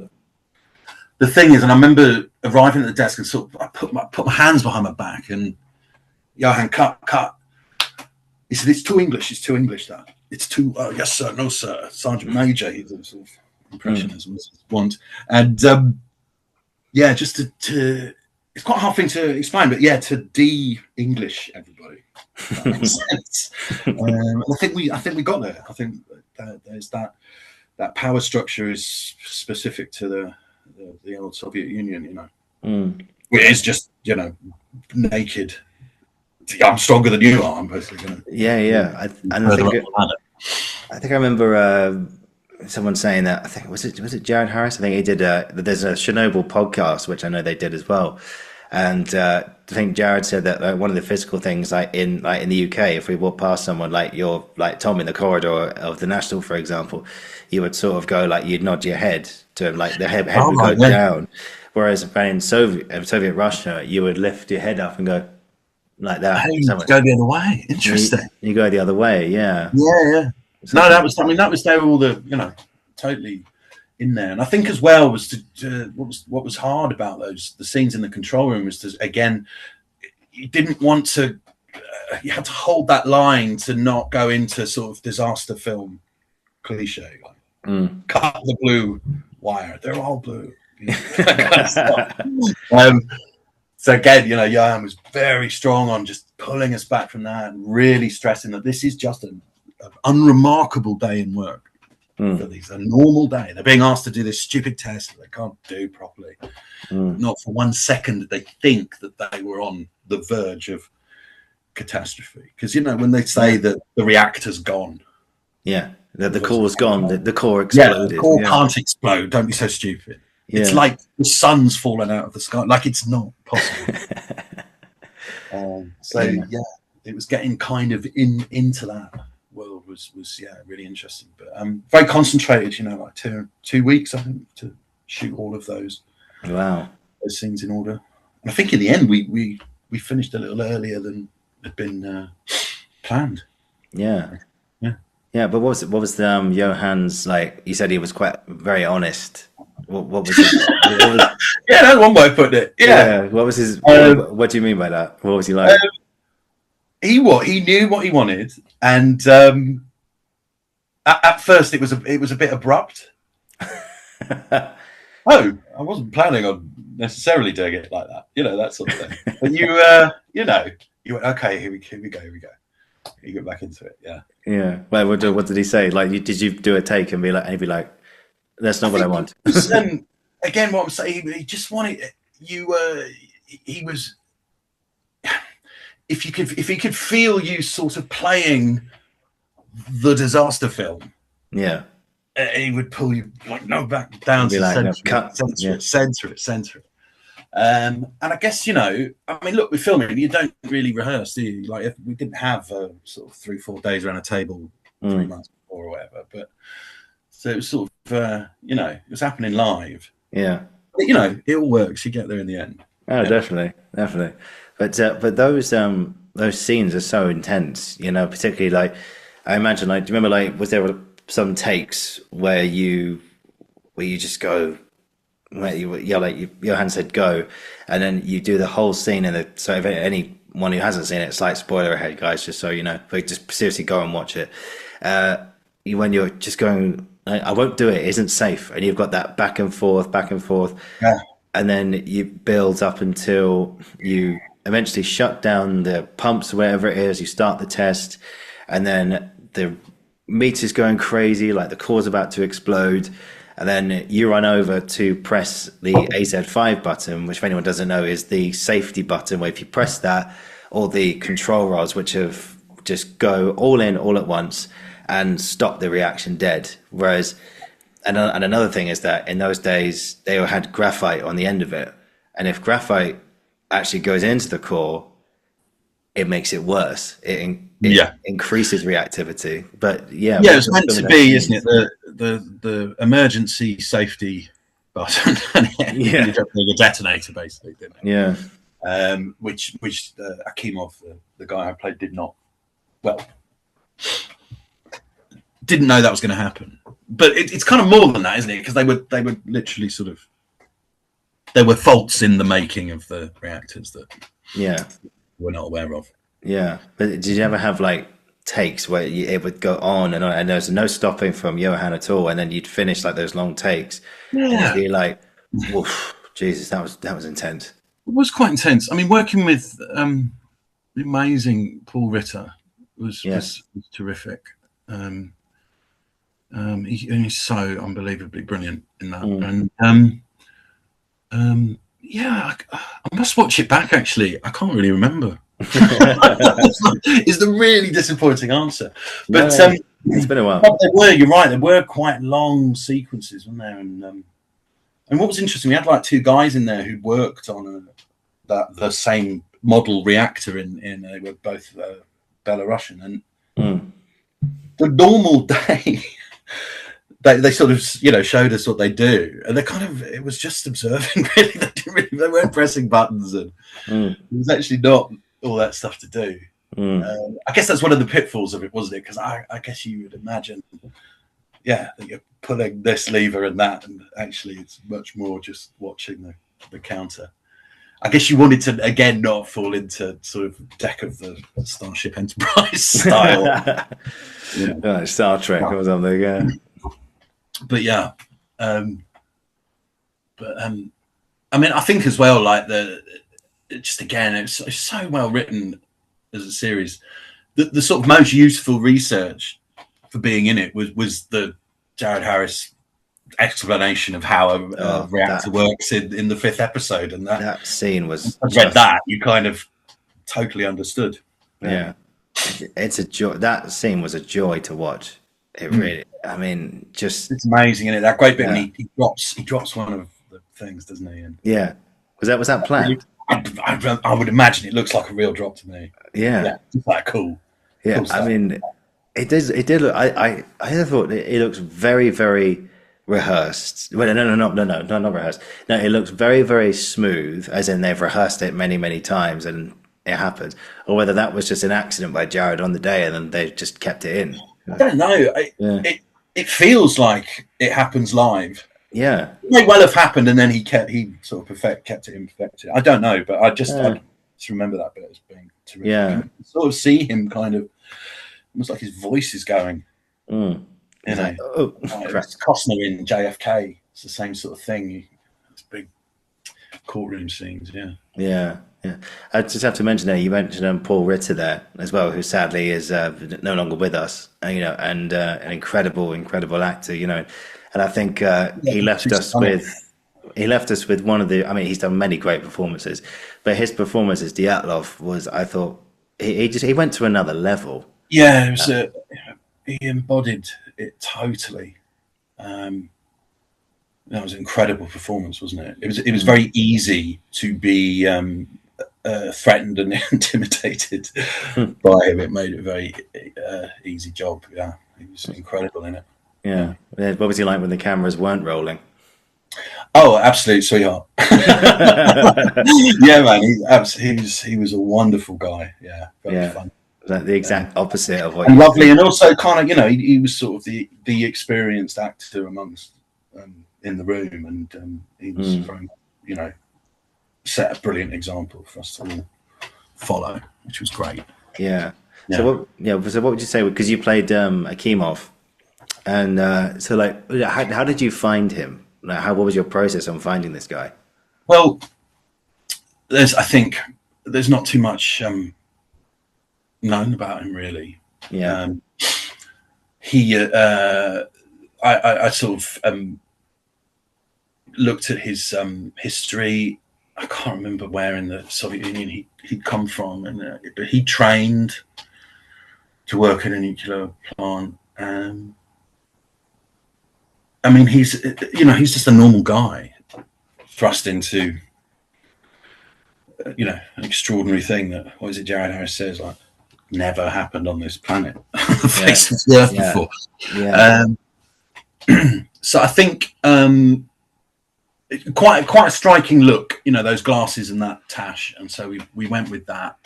the thing is, and I remember arriving at the desk and sort of I put my hands behind my back, and Johan, cut. He said, "It's too English. It's too English. That it's too. Yes, sir. No, sir. Sergeant Major." He's a sort of impressionism as want, and just to. It's quite a hard thing to explain, but to de-English everybody. If that makes sense. I think we got there. I think there's that power structure is specific to the old Soviet Union. It is just naked. I'm stronger than you are. I'm basically going to. Yeah. I think I remember someone saying that. I think was it Jared Harris? I think he did. There's a Chernobyl podcast, which I know they did as well. And I think Jared said that one of the physical things, like in the UK, if we walk past someone like Tom in the corridor of the National, for example, you would sort of go you'd nod your head to him, like the head would go down. Whereas in Soviet Russia, you would lift your head up and go like that. Go the other way. Interesting. You go the other way, yeah. Yeah. So that was there all the totally in there. And I think as well was what was hard about the scenes in the control room was to, again, you didn't want to you had to hold that line to not go into sort of disaster film cliche, cut the blue wire, they're all blue. So again, Johan was very strong on just pulling us back from that and really stressing that this is just an unremarkable day in work. For these, a normal day. They're being asked to do this stupid test that they can't do properly. Not for 1 second did they think that they were on the verge of catastrophe. Because when they say that the reactor's gone, the core's gone, the core exploded. The core can't explode. Don't be so stupid. It's like the sun's fallen out of the sky. Like it's not possible. It was getting kind of into that world was really interesting, but very concentrated. Like 2 weeks, I think, to shoot all of those. Wow, those scenes in order. And I think in the end we finished a little earlier than had been planned. Yeah. But what was Johan's, like? You said he was very honest. What was it? Yeah, that's one way of putting it. Yeah. What was his? What do you mean by that? What was he like? He knew what he wanted, and at first it was a bit abrupt. I wasn't planning on necessarily doing it like that, that sort of thing. But you went, okay, here we go. You get back into it, yeah. Well, what did he say? Like, did you do a take and be like, that's not what I want? Again, what I'm saying, he just wanted. he was, if he could feel you sort of playing the disaster film, he would pull you like, no, back down to censor it. And I guess, I mean, look, with filming, you don't really rehearse, do you? Like, if we didn't have sort of 3-4 days around a table 3 months before or whatever, but so it was sort of, it was happening live. Yeah. But, it all works. You get there in the end. Oh, yeah. Definitely. But those scenes are so intense, particularly like, I imagine, like, do you remember, like, was there some takes where you just go, where you yell, like, your hand said go, and then you do the whole scene, so if anyone who hasn't seen it, slight spoiler ahead, guys, just so you know, but just seriously go and watch it. When you're just going, I won't do it, isn't safe, and you've got that back and forth, yeah. And then you build up until you eventually shut down the pumps, whatever it is, you start the test, and then the meter's going crazy, like the core's about to explode, and then you run over to press the AZ5 button, which, if anyone doesn't know, is the safety button, where if you press that, all the control rods, which have just go all in all at once and stop the reaction dead. Whereas, and another thing is that in those days, they had graphite on the end of it. And if graphite actually goes into the core, it makes it worse. It increases reactivity. But it's meant to be, isn't it? The emergency safety button. The detonator, basically, didn't it? Yeah. Which Akimov, the guy I played, didn't know that was going to happen. But it's kind of more than that, isn't it? Because they were literally sort of, there were faults in the making of the reactors that we're not aware of. Yeah, but did you ever have like takes where it would go on and there was no stopping from Johan at all, and then you'd finish like those long takes? Yeah, and you're like, "Woof, Jesus, that was intense." It was quite intense. I mean, working with the amazing Paul Ritter was terrific. He's so unbelievably brilliant in that, and I must watch it back. Actually, I can't really remember. Is the really disappointing answer, but it's been a while. You're right, there were quite long sequences, weren't there? And what was interesting, we had like 2 guys in there who worked on the same model reactor in they were both Belarusian, and the normal day they sort of showed us what they do, and it was just observing. Really, they weren't pressing buttons, and it was actually not all that stuff to do. I guess that's one of the pitfalls of it, wasn't it? Because I guess you would imagine, that you're pulling this lever and that, and actually it's much more just watching the counter. I guess you wanted to, again, not fall into sort of Deck of the Starship Enterprise style. Star Trek or something, yeah. But I mean, I think as well, like just again, it's so well written as a series. The sort of most useful research for being in it was the Jared Harris explanation of how a reactor works in the 5th episode, and that scene was. I read that, you kind of totally understood. Yeah, it's a joy. That scene was a joy to watch. It really. I mean, just it's amazing, isn't it? That great bit when he drops one of the things, doesn't he? And was that planned? I would imagine it looks like a real drop to me. Yeah, it's quite cool. Yeah, cool stuff. I mean, it did look. I thought it looks very, very rehearsed. Well, no, not rehearsed. No, it looks very, very smooth, as in they've rehearsed it many, many times and it happened. Or whether that was just an accident by Jared on the day and then they just kept it in. I don't know. It feels like it happens live. Yeah, it may well have happened, and then he sort of kept it in perfected. I don't know, but I just remember that bit as being terrific. Yeah, you sort of see him kind of almost like his voice is going. It's Costner in JFK. It's the same sort of thing. It's big courtroom scenes. Yeah. I just have to mention there. You mentioned Paul Ritter there as well, who sadly is no longer with us. And an incredible actor. And I think he left us he left us with one of the. I mean, he's done many great performances, but his performance as Dyatlov was, I thought, he went to another level. Yeah, he embodied it totally. That was an incredible performance, wasn't it? It was very easy to be threatened and intimidated by him. It made it a very easy job. Yeah, he was incredible in it. Yeah. What was he like when the cameras weren't rolling? Oh, absolute sweetheart. Yeah, man. He was a wonderful guy. Yeah, very fun. Like the exact opposite of what. And lovely, and also kind of, he was sort of the experienced actor amongst in the room, and he was very, set a brilliant example for us to all follow, which was great. Yeah. So what would you say? Because you played Akimov, and so like, how did you find him? Like, what was your process on finding this guy? Well, I think there's not too much known about him, really. Yeah. I sort of looked at his history. I can't remember where in the Soviet Union he'd come from, but he trained to work in a nuclear plant. I mean, he's just a normal guy thrust into an extraordinary thing that, what is it, Jared Harris says, like, never happened on this planet, the face of the earth before. Yeah. So I think quite a striking look, those glasses and that tash, and so we went with that.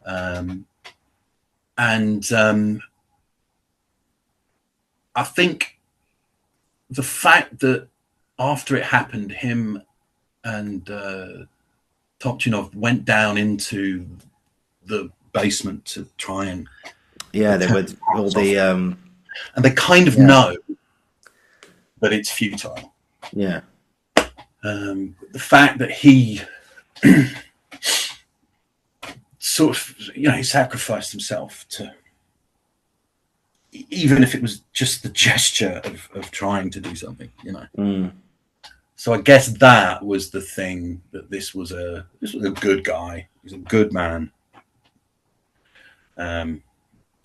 I think the fact that after it happened, him and Topchinov went down into the basement to try and they were all the and they kind of know that it's futile. Yeah. The fact that he sort of, he sacrificed himself to, even if it was just the gesture of trying to do something, So I guess that was the thing, that this was a good guy. He's a good man,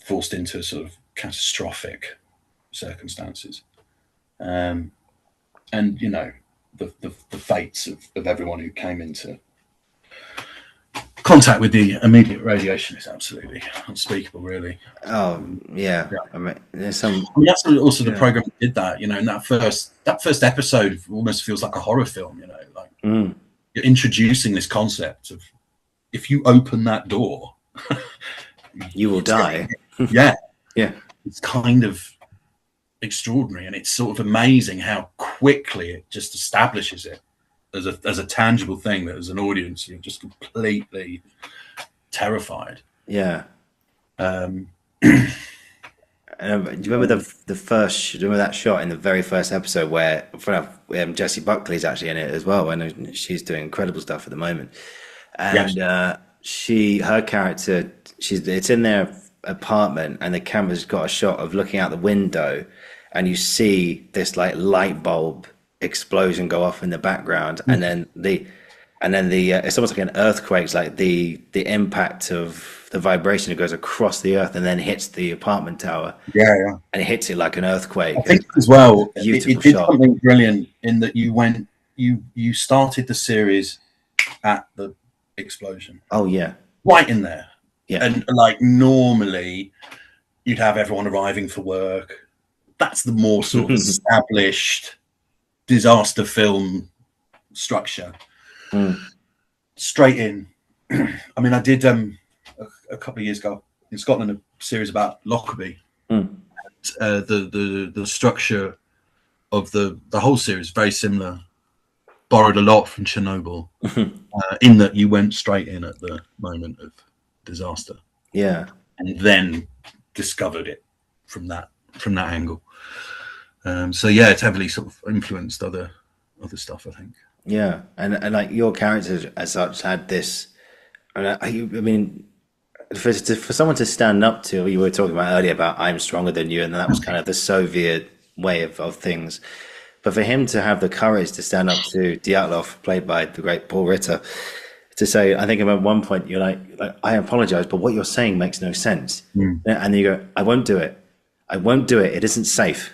forced into sort of catastrophic circumstances, and the fates of everyone who came into contact with the immediate radiation is absolutely unspeakable, really. Oh yeah. I mean, there's some. That's also the program that did that. And that first episode almost feels like a horror film. Like you're introducing this concept of, if you open that door, you will die. Yeah. It's kind of extraordinary, and it's sort of amazing how quickly it just establishes it as a tangible thing that, as an audience, you're just completely terrified. Yeah. Do you remember the first? Do you remember that shot in the very first episode where Jessie Buckley's actually in it as well? I know she's doing incredible stuff at the moment, and her character, it's in their apartment, and the camera's got a shot of looking out the window, and you see this like light bulb explosion go off in the background, and then the it's almost like an earthquake. It's like the impact of the vibration that goes across the earth and then hits the apartment tower. Yeah. And it hits it like an earthquake. I think as well, it did shot. something brilliant in that you started the series at the explosion. Oh yeah. Right in there. Yeah. And like normally you'd have everyone arriving for work. That's the more sort of established disaster film structure. Straight in. I mean, I did a couple of years ago in Scotland a series about Lockerbie. The structure of the whole series very similar. Borrowed a lot from Chernobyl, in that you went straight in at the moment of disaster. Yeah, and then discovered it from that angle. So yeah, it's heavily sort of influenced other stuff, I think. Yeah, and like your characters as such had this. I mean, for someone to stand up to, you were talking about earlier about I'm stronger than you, and that was kind of the Soviet way of things. But for him to have the courage to stand up to Dyatlov, played by the great Paul Ritter, to say, I think at one point you're like I apologize, but what you're saying makes no sense. And you go, I won't do it. I won't do it. It isn't safe.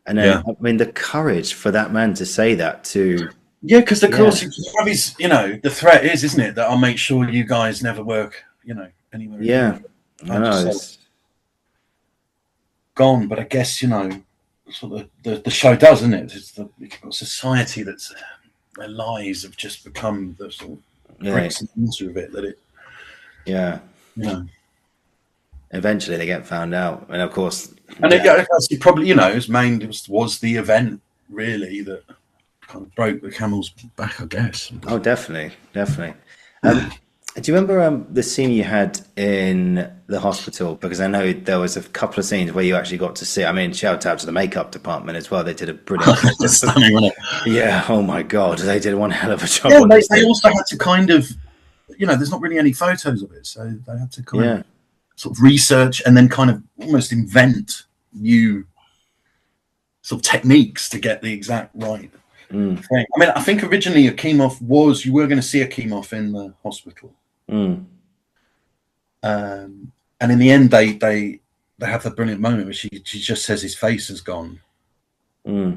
And then, I mean, the courage for that man to say that to... Yeah, because of course, the threat is, isn't it, that I'll make sure you guys never work, anywhere. Yeah. I know. Gone, but I guess, sort of the show does, isn't it? It's the society that's... Their lies have just become the sort of bricks and mortar of it. That it, eventually they get found out, and of course, and it probably, was the event really that kind of broke the camel's back, I guess. Oh, definitely. Do you remember the scene you had in the hospital? Because I know there was a couple of scenes where you actually got to see. I mean, shout out to the makeup department as well. They did a brilliant job. Stunning, wasn't it? Yeah. Oh my God, they did one hell of a job. Yeah, they also had to kind of, there's not really any photos of it, so they had to kind of sort of research and then kind of almost invent new sort of techniques to get the exact right thing. I mean, I think originally Akimov you were going to see Akimov in the hospital. And in the end, they have that brilliant moment where she just says his face has gone, but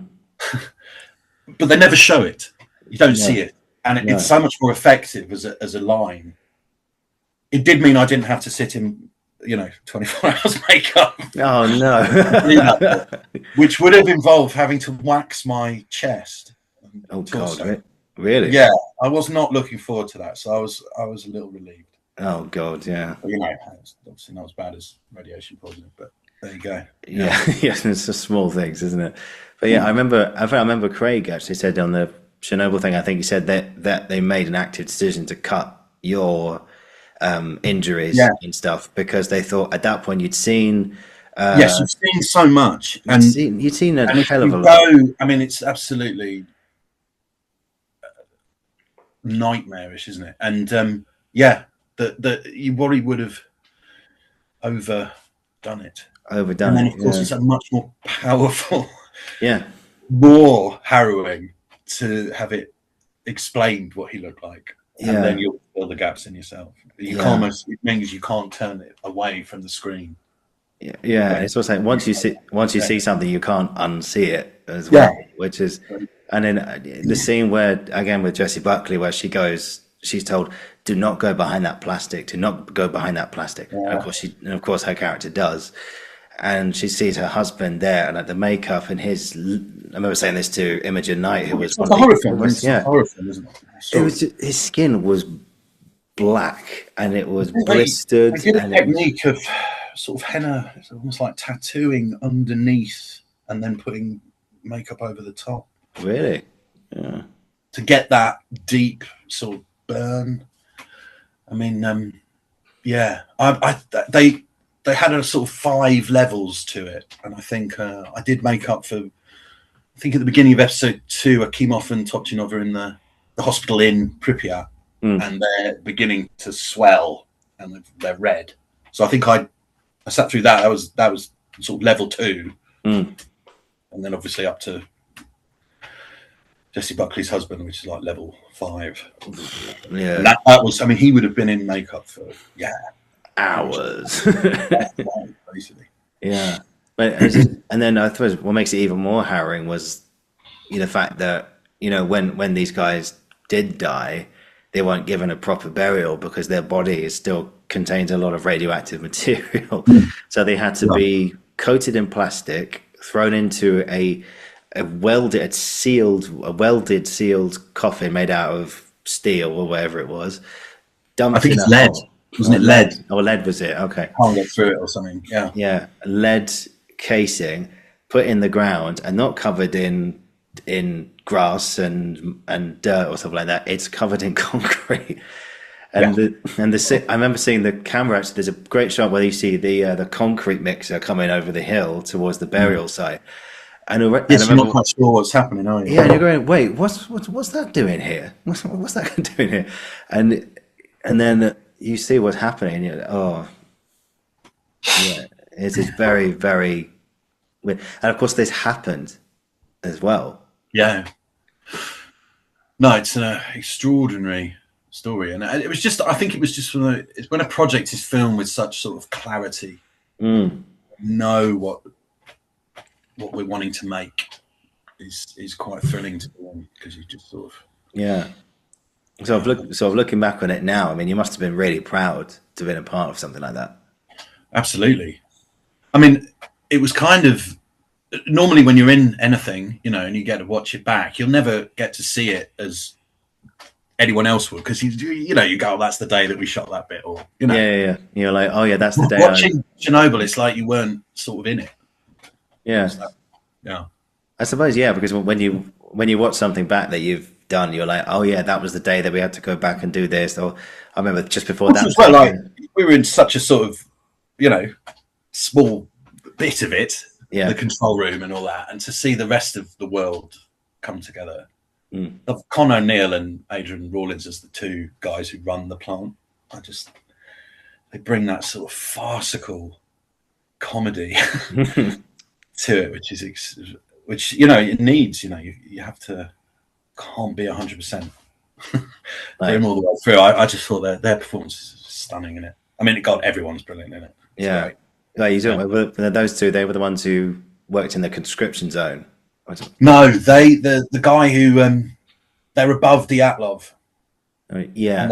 they never show it. You don't see it, and it's so much more effective as a line. It did mean I didn't have to sit in 24 hours makeup. Oh no! Which would have involved having to wax my chest. Oh God! Really? Yeah, I was not looking forward to that, so I was a little relieved. Oh God, yeah. But, it's obviously not as bad as radiation poisoning, but there you go. Yeah, it's just small things, isn't it? But yeah, I remember Craig actually said on the Chernobyl thing. I think he said that they made an active decision to cut your injuries and stuff because they thought at that point you'd seen. Yes, you've seen so much, and you'd seen a hell of a lot. I mean, it's absolutely nightmarish, isn't it? And that you worry would have overdone it. And then, of course, it's a much more powerful, more harrowing to have it explained what he looked like, and then you'll fill the gaps in yourself. It means you can't turn it away from the screen. Yeah. It's also once you see something, you can't unsee it as well, which is. And then the scene where, again, with Jessie Buckley, where she's told, do not go behind that plastic, do not go behind that plastic. Yeah. And of course her character does. And she sees her husband there, and the makeup and I remember saying this to Imogen Knight, who was one of the horror film, isn't it? It was his skin was black and it was blistered. They did a technique of sort of henna, it's almost like tattooing underneath and then putting makeup over the top. Really? Yeah. To get that deep sort of burn. I mean, they had a sort of 5 levels to it, and I think I did make up for. I think at the beginning of episode 2, Akimov and Topchinov are in the hospital in Pripyat, and they're beginning to swell, and they're red. So I think I sat through that. That was sort of level 2, and then obviously up to Jessie Buckley's husband, which is like level 5. Yeah, and that was. I mean, he would have been in makeup for hours. Basically. Yeah, but and then I suppose what makes it even more harrowing was the fact that when these guys did die, they weren't given a proper burial because their body still contains a lot of radioactive material. So they had to be coated in plastic, thrown into a welded sealed coffin made out of steel or whatever it was. Dumped I think it's lead. Wasn't it lead? Oh, lead was it? Okay. Can't get through it or something. Yeah. Yeah, lead casing put in the ground and not covered in grass and dirt or something like that. It's covered in concrete. And I remember seeing the camera. Actually, there's a great shot where you see the concrete mixer coming over the hill towards the burial site. And you're not quite sure what's happening, are you? Yeah, and you're going, wait, what's that doing here? What's that doing here? And then you see what's happening. And you're like, oh, yeah, it is very, very weird. And of course, this happened as well. Yeah. No, it's an extraordinary story, and it was just. I think it was just when a project is filmed with such sort of clarity, know what we're wanting to make is quite thrilling to do, because you just sort of So looking back on it now, I mean, you must have been really proud to have been a part of something like that. Absolutely. I mean, it was kind of, normally when you're in anything, you know, and you get to watch it back, you'll never get to see it as anyone else would, because you know, you go, oh, that's the day that we shot that bit, or you know, yeah. You're like, oh yeah, that's the day. Watching Chernobyl, it's like you weren't sort of in it. Yeah, yeah. I suppose, yeah, because when you watch something back that you've done, you're like, oh yeah, that was the day that we had to go back and do this. Or I remember just before that. As well, like we were in such a sort of, you know, small bit of it, the control room and all that, and to see the rest of the world come together. Of Con O'Neill and Adrian Rawlins as the two guys who run the plant, they bring that sort of farcical comedy to it, which you know it needs. You know, you have to, can't be 100% bring all the way through. I just thought their performance is stunning in it. I mean, God, everyone's brilliant in it. It's like those two, they were the ones who worked in the conscription zone. No, the guy who they're above the Atlov. Yeah, and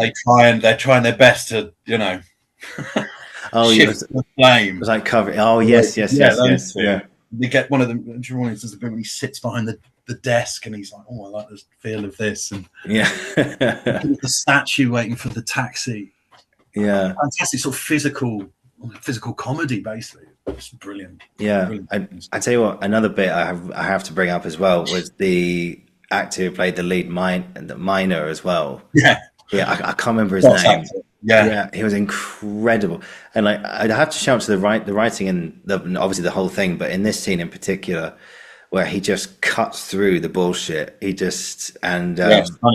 they're trying their best to, you know, shift the flame. It was like covering. Oh yes. Yeah. They get one of them. Julius Caesar when he sits behind the desk and he's like, "Oh, I like the feel of this." And the statue waiting for the taxi. Yeah, fantastic sort of physical comedy, basically. It's brilliant. Yeah, brilliant. I tell you what, another bit I have to bring up as well was the actor who played the lead miner as well. Yeah, I can't remember his name. Yeah, he was incredible, and like I'd have to shout to the writing and obviously the whole thing, but in this scene in particular, where he just cuts through the bullshit, it's stunning,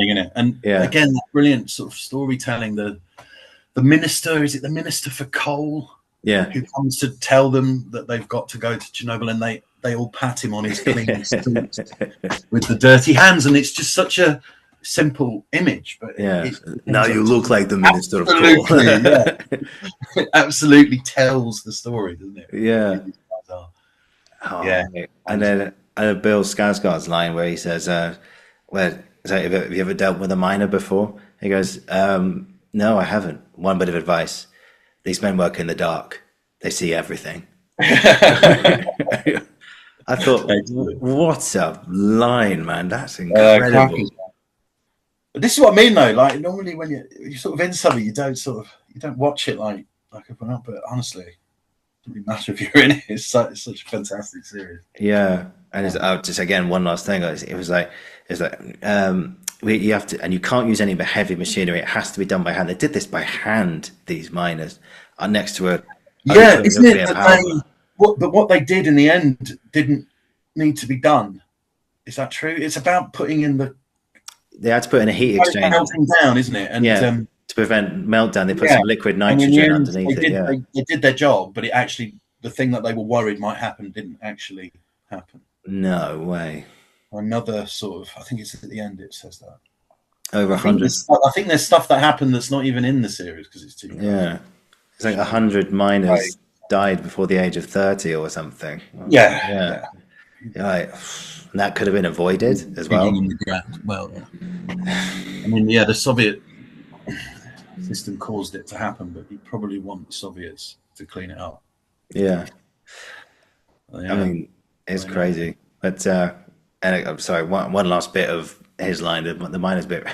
isn't it? And again, that brilliant sort of storytelling. The minister, is it the minister for coal? Yeah, who comes to tell them that they've got to go to Chernobyl, and they all pat him on his clean suit with the dirty hands, and it's just such a simple image. But now you look like the minister of coal. It absolutely tells the story, doesn't it? Yeah. And then Bill Skarsgård's line where he says, have you ever dealt with a miner before? He goes, no, I haven't. One bit of advice. These men work in the dark. They see everything. I thought, what a line, man. That's incredible. This is what I mean, though. Like, normally when you're sort of in something, you don't watch it like everyone else. But honestly, it doesn't really matter if you're in it. It's such a fantastic series. Yeah. And just again, one last thing. You have to, and you can't use any heavy machinery. It has to be done by hand. They did this by hand. These miners are next to a isn't it? But what they did in the end didn't need to be done. Is that true? It's about putting in They had to put in a heat exchanger. Melting down, isn't it? And to prevent meltdown, they put some liquid nitrogen underneath it. They did their job, but the thing that they were worried might happen didn't actually happen. No way. Another sort of, I think it's at the end it says that. Over 100. I think there's stuff that happened that's not even in the series because it's too crazy. Yeah. It's like 100 miners died before the age of 30 or something. Yeah. And that could have been avoided as well. Well, I mean, the Soviet system caused it to happen, but you probably want the Soviets to clean it up. Yeah. I mean, it's crazy. But and I'm sorry, one last bit of his line, the miner's bit,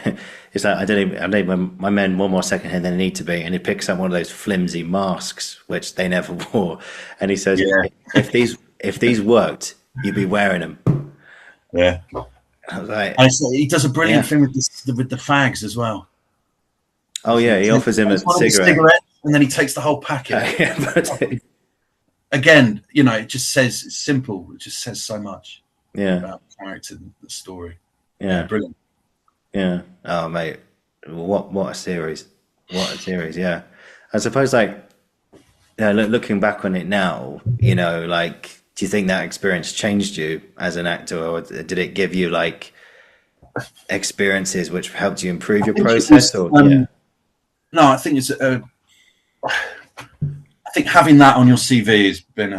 is that I need my men one more second here than they need to be, and he picks up one of those flimsy masks which they never wore, and he says, if these worked, you'd be wearing them. Yeah. I was like, he does a brilliant thing with the fags as well. Oh yeah, he offers him a cigarette, and then he takes the whole packet. Again, it just says, it's simple. It just says so much about the character and the story. Yeah, brilliant. Yeah. Oh mate, what a series! What a series! Yeah. I suppose looking back on it now, do you think that experience changed you as an actor, or did it give you like experiences which helped you improve your process? No, I think it's I think having that on your CV has been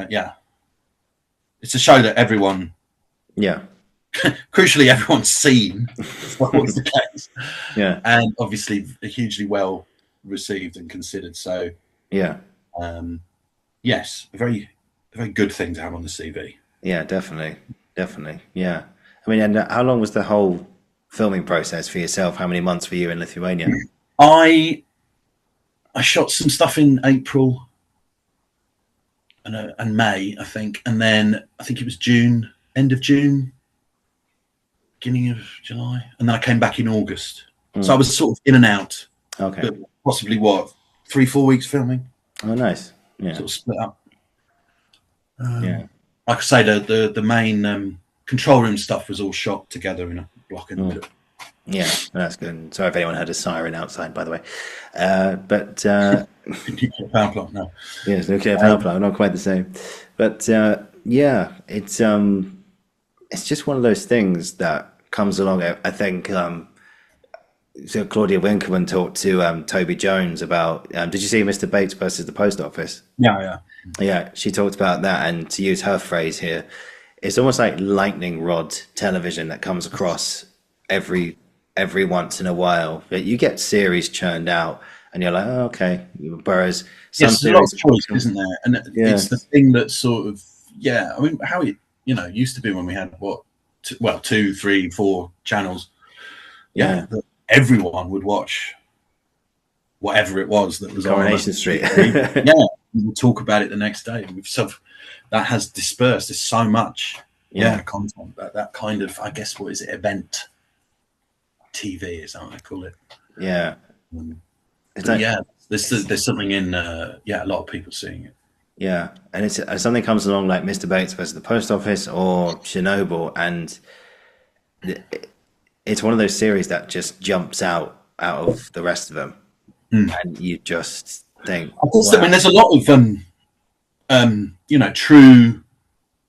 it's a show that everyone, crucially everyone's seen. That's always the case. Yeah, and obviously hugely well received and considered. So yes, a very good thing to have on the CV. Yeah, definitely. Yeah, I mean, and how long was the whole filming process for yourself? How many months were you in Lithuania? I shot some stuff in April and May, I think, and then I think it was June, end of June, beginning of July, and then I came back in August. So I was sort of in and out. Okay. But possibly 3-4 weeks filming. Oh, nice. Yeah. Sort of split up. Yeah. Like I say, the main control room stuff was all shot together in a block in the middle. Yeah, that's good. Sorry if anyone heard a siren outside, by the way. But Nuclear power plant, no. yes, nuclear power plant, not quite the same. But yeah, it's just one of those things that comes along. I think so. Claudia Winkleman talked to Toby Jones about. Did you see Mr. Bates versus the Post Office? Yeah. She talked about that, and to use her phrase here, it's almost like lightning rod television that comes across every once in a while. But you get series churned out, and you're like, oh, okay. Whereas some there's a lot of choice, isn't there? And it's the thing that sort of I mean, how it used to be when we had 2, 3, 4 channels. Yeah, everyone would watch whatever it was that was Coronation on Street. We'll talk about it the next day. That has dispersed. There's so much content, that kind of, I guess, what is it, event TV is how I call it. Yeah. There's something in a lot of people seeing it. Yeah, and it's something comes along like Mr. Bates versus the Post Office or Chernobyl, and it's one of those series that just jumps out of the rest of them, and you just think. Of course, I mean, there's a lot of true.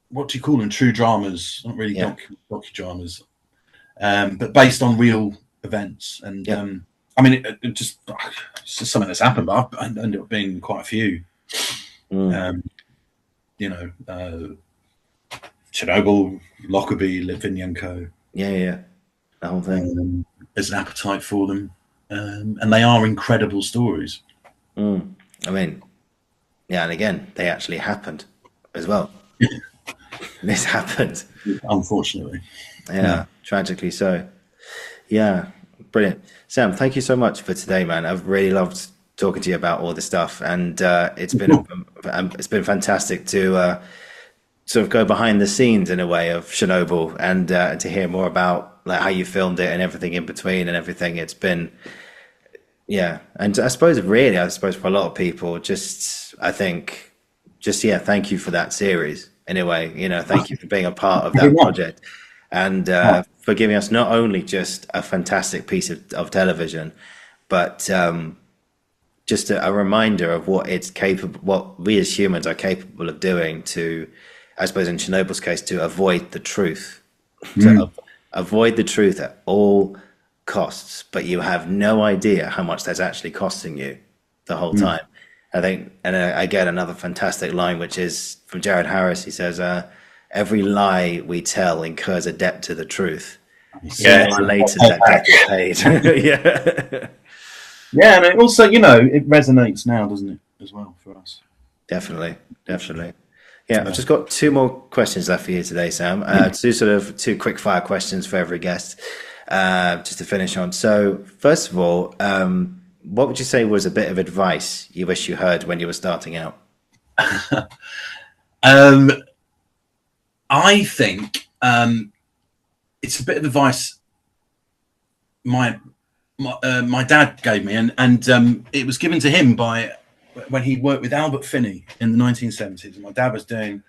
What do you call them? True dramas, not really docudramas, but based on real events. And I mean, it's just something that's happened, but I ended up being quite a few. Chernobyl, Lockerbie, Litvinenko. Yeah, the whole thing. There's an appetite for them, and they are incredible stories. I mean, and again, they actually happened as well. This happened, unfortunately. Yeah, tragically so. Yeah, brilliant, Sam. Thank you so much for today, man. I've really loved talking to you about all this stuff, and it's been fantastic to sort of go behind the scenes in a way of Chernobyl, and to hear more about like how you filmed it and everything in between and everything. It's been and I suppose for a lot of people, thank you for that series in a way. Thank you for being a part of that project, and for giving us not only just a fantastic piece of television, but just a reminder of what we as humans are capable of doing to, I suppose in Chernobyl's case, to avoid the truth. To avoid the truth at all costs, but you have no idea how much that's actually costing you the whole time. I think, and I get another fantastic line, which is from Jared Harris. He says, every lie we tell incurs a debt to the truth. Sooner or later, that debt is paid. Yeah, and it also, it resonates now, doesn't it, as well, for us? Definitely. Yeah, I've just got 2 more questions left for you today, Sam. 2 sort of 2 quick fire questions for every guest, just to finish on. So, first of all, what would you say was a bit of advice you wish you heard when you were starting out? I think it's a bit of advice my dad gave me, and it was given to him when he worked with Albert Finney in the 1970s. My dad was doing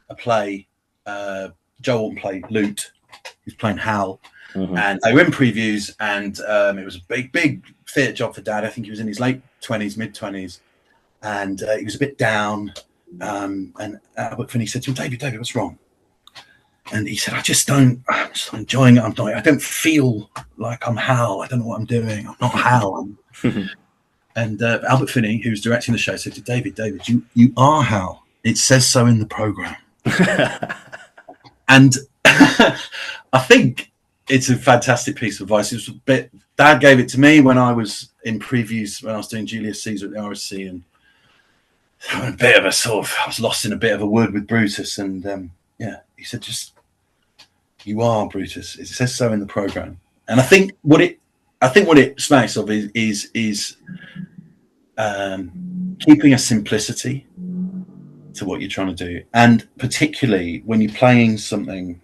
a play, Joe Alton play, Loot. He was playing Hal, and they were in previews, and it was a big theatre job for Dad. I think he was in his late 20s, mid 20s, and he was a bit down. And Albert Finney said to him, David, what's wrong? And he said, I'm just enjoying it. I don't feel like I'm Hal. I don't know what I'm doing. I'm not Hal. And Albert Finney, who was directing the show, said to David, you are Hal. It says so in the program. And I think it's a fantastic piece of advice. It was a bit, Dad gave it to me when I was in previews, when I was doing Julius Caesar at the RSC, and a bit of a sort of, I was lost in a bit of a word with Brutus, and he said, just, you are Brutus. It says so in the program. And I think what it smacks of is keeping a simplicity to what you're trying to do, and particularly when you're playing something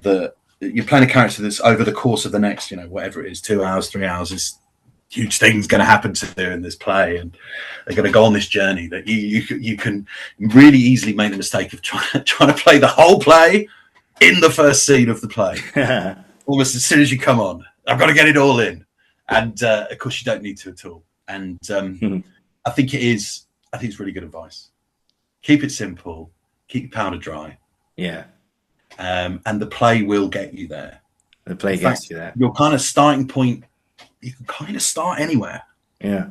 that you're playing a character that's over the course of the next, whatever it is, 2 hours, 3 hours, this huge thing's going to happen to them in this play, and they're going to go on this journey that you can really easily make the mistake of trying to play the whole play in the first scene of the play. Almost as soon as you come on, I've got to get it all in, and of course you don't need to at all. And I think it's really good advice. Keep it simple, keep your powder dry. Yeah. And the play will get you there. The play gets you there. Your kind of starting point, you can kind of start anywhere. Yeah.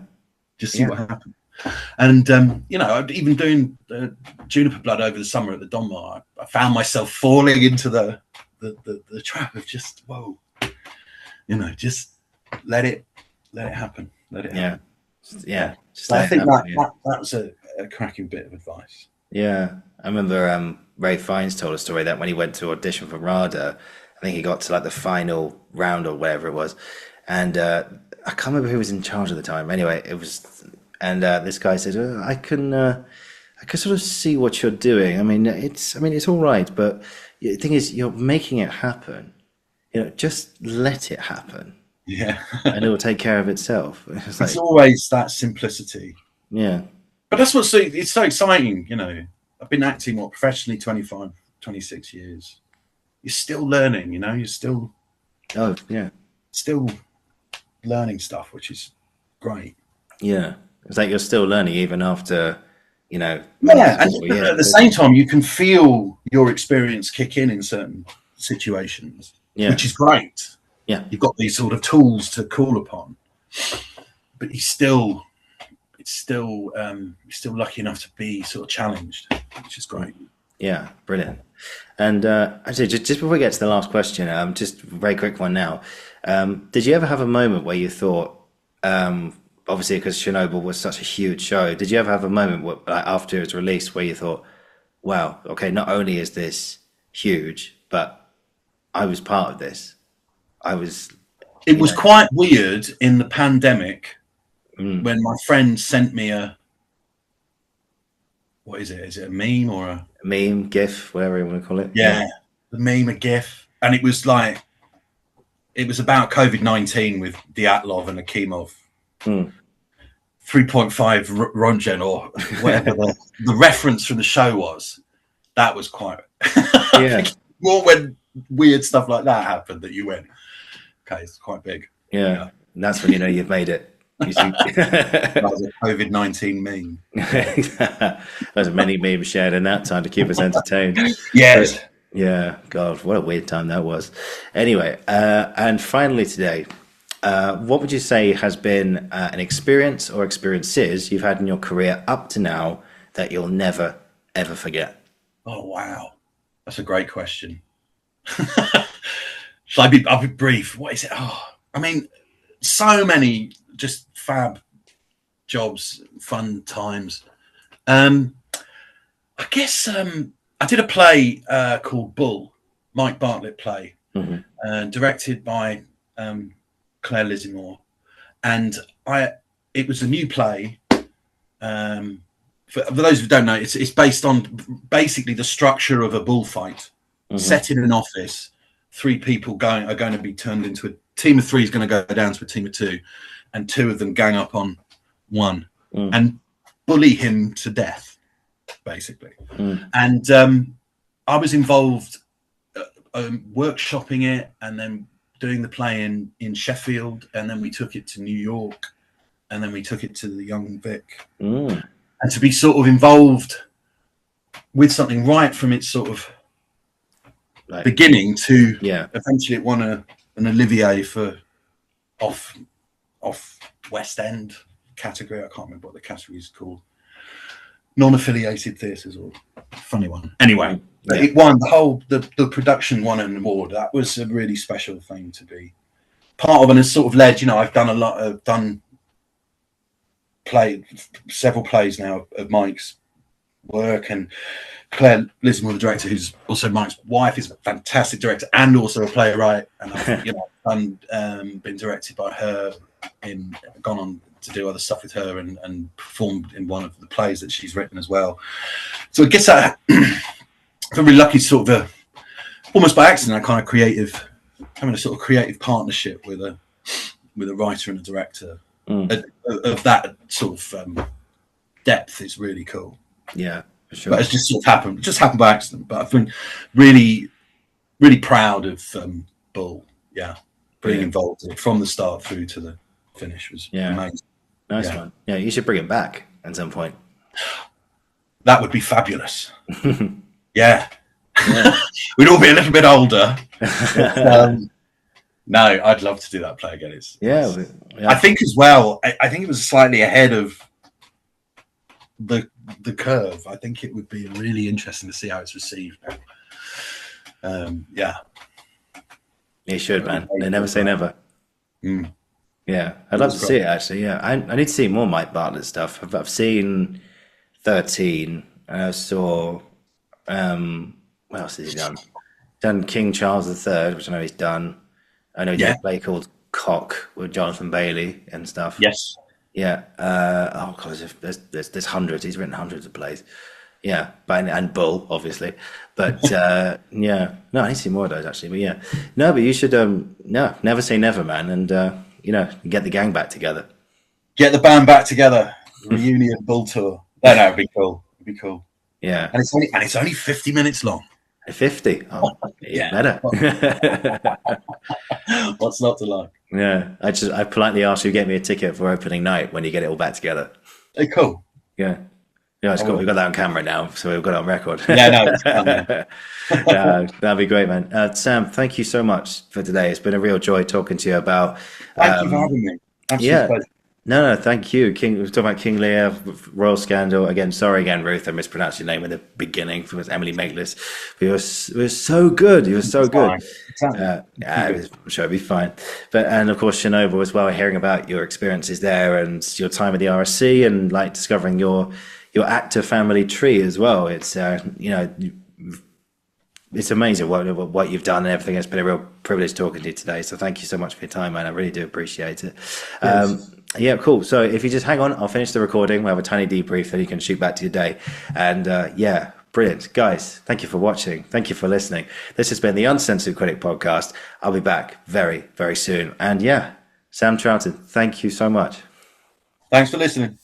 Just see what happens. And, even doing Juniper Blood over the summer at the Donmar, I found myself falling into the trap of just, whoa, just let it happen. Let it happen. Yeah. So I think that's a cracking bit of advice. Yeah. I remember Ray Fiennes told a story that when he went to audition for RADA, I think he got to like the final round or whatever it was. And I can't remember who was in charge at the time. Anyway, it was, and this guy said, I can sort of see what you're doing. I mean, it's all right, but the thing is, you're making it happen. Just let it happen. Yeah. And it will take care of itself. It's always that simplicity. Yeah. But that's it's so exciting, I've been acting professionally 25, 26 years. You're still learning, you're still still learning stuff, which is great. Yeah. It's like you're still learning even after, Yeah, and at the same time you can feel your experience kick in certain situations, which is great. Yeah. You've got these sort of tools to call upon. But you're still lucky enough to be sort of challenged, which is great. Yeah, brilliant. And actually, just before we get to the last question, just a very quick one now. Did you ever have a moment where you thought, obviously because Chernobyl was such a huge show, did you ever have a moment where, after it was released where you thought, wow, okay, not only is this huge, but I was part of this. It was quite weird in the pandemic when my friend sent me what is it? Is it a meme or a meme, GIF, whatever you want to call it? Yeah, the meme, a GIF. And it was about COVID-19 with Dyatlov and Akimov. 3.5 Rongen or whatever the reference from the show was. That was quite... Yeah. More when weird stuff like that happened that you went, okay, it's quite big. Yeah. And that's when you've made it. You see? That was a COVID-19 meme. There's many memes shared in that time to keep us entertained. Yes. But, yeah, God, what a weird time that was. Anyway, and finally today, what would you say has been an experience or experiences you've had in your career up to now that you'll never, ever forget? Oh, wow. That's a great question. I'll be brief. What is it? Oh, I mean, so many just fab jobs, fun times. I guess I did a play called Bull, Mike Bartlett play, directed by Claire Lizzimore, and it was a new play. For those who don't know, it's based on basically the structure of a bullfight, set in an office. 3 people are going to be turned into a team of 3 is going to go down to a team of 2, and 2 of them gang up on 1 and bully him to death, basically. And I was involved workshopping it, and then doing the play in Sheffield, and then we took it to New York, and then we took it to the Young Vic. And to be sort of involved with something right from its sort of Like, beginning to yeah. eventually it won an Olivier for off West End category. I can't remember what the category is called. Non-affiliated theatres, or funny one. Anyway, Yeah. it won the production won an award. That was a really special thing to be part of, and it's sort of led. I've done several plays now of Mike's work, and Claire Lismore, the director, who's also Mike's wife, is a fantastic director and also a playwright. And I've been directed by her, gone on to do other stuff with her, and performed in one of the plays that she's written as well. So it gets that. I'm really lucky, sort of almost by accident, having a sort of creative partnership with a writer and a director of that sort of depth is really cool. Yeah, for sure. But it's just sort of happened. It just happened by accident. But I've been really, really proud of Bull. Yeah, being involved in it from the start through to the finish was amazing. Nice one. Yeah, you should bring it back at some point. That would be fabulous. Yeah. We'd all be a little bit older. No, I'd love to do that play again. I think as well, I think it was slightly ahead of the curve. I think it would be really interesting to see how it's received now. You should, man. They never say never. Yeah, I'd love to see it, actually. Yeah, I need to see more Mike Bartlett stuff. I've seen 13, and I saw what else has he done? Done King Charles III, which I know he's done. I know he did a play called Cock with Jonathan Bailey and stuff. Yes. Yeah. Oh god, there's hundreds. He's written hundreds of plays. Yeah, and Bull, obviously. But I need to see more of those, actually. But you should never say never, man, and get the gang back together. Get the band back together. Reunion Bull tour. No, it'd be cool. It'd be cool. Yeah. And it's only 50 minutes long. 50. Oh, yeah. Better. What's not to like? Yeah. I politely asked you to get me a ticket for opening night when you get it all back together. Hey, cool. Yeah. Yeah, it's cool. We've got that on camera now, so we've got it on record. Yeah, no, it's fun, that'd be great, man. Sam, thank you so much for today. It's been a real joy talking to you about. Thank you for having me. Absolute pleasure. No, thank you. We were talking about King Lear, Royal Scandal. Again, sorry again, Ruth, I mispronounced your name in the beginning. It was Emily Maitlis. But it was so good. It was so good. I'm sure it'd be fine. And of course, Chernobyl as well, hearing about your experiences there and your time at the RSC and like discovering your actor family tree as well. It's it's amazing what you've done and everything. It's been a real privilege talking to you today. So thank you so much for your time, man. I really do appreciate it. Yes. Yeah, cool. So if you just hang on, I'll finish the recording. We'll have a tiny debrief, then you can shoot back to your day. And brilliant. Guys, thank you for watching. Thank you for listening. This has been the Uncensored Critic podcast. I'll be back very, very soon. And Sam Troughton, thank you so much. Thanks for listening.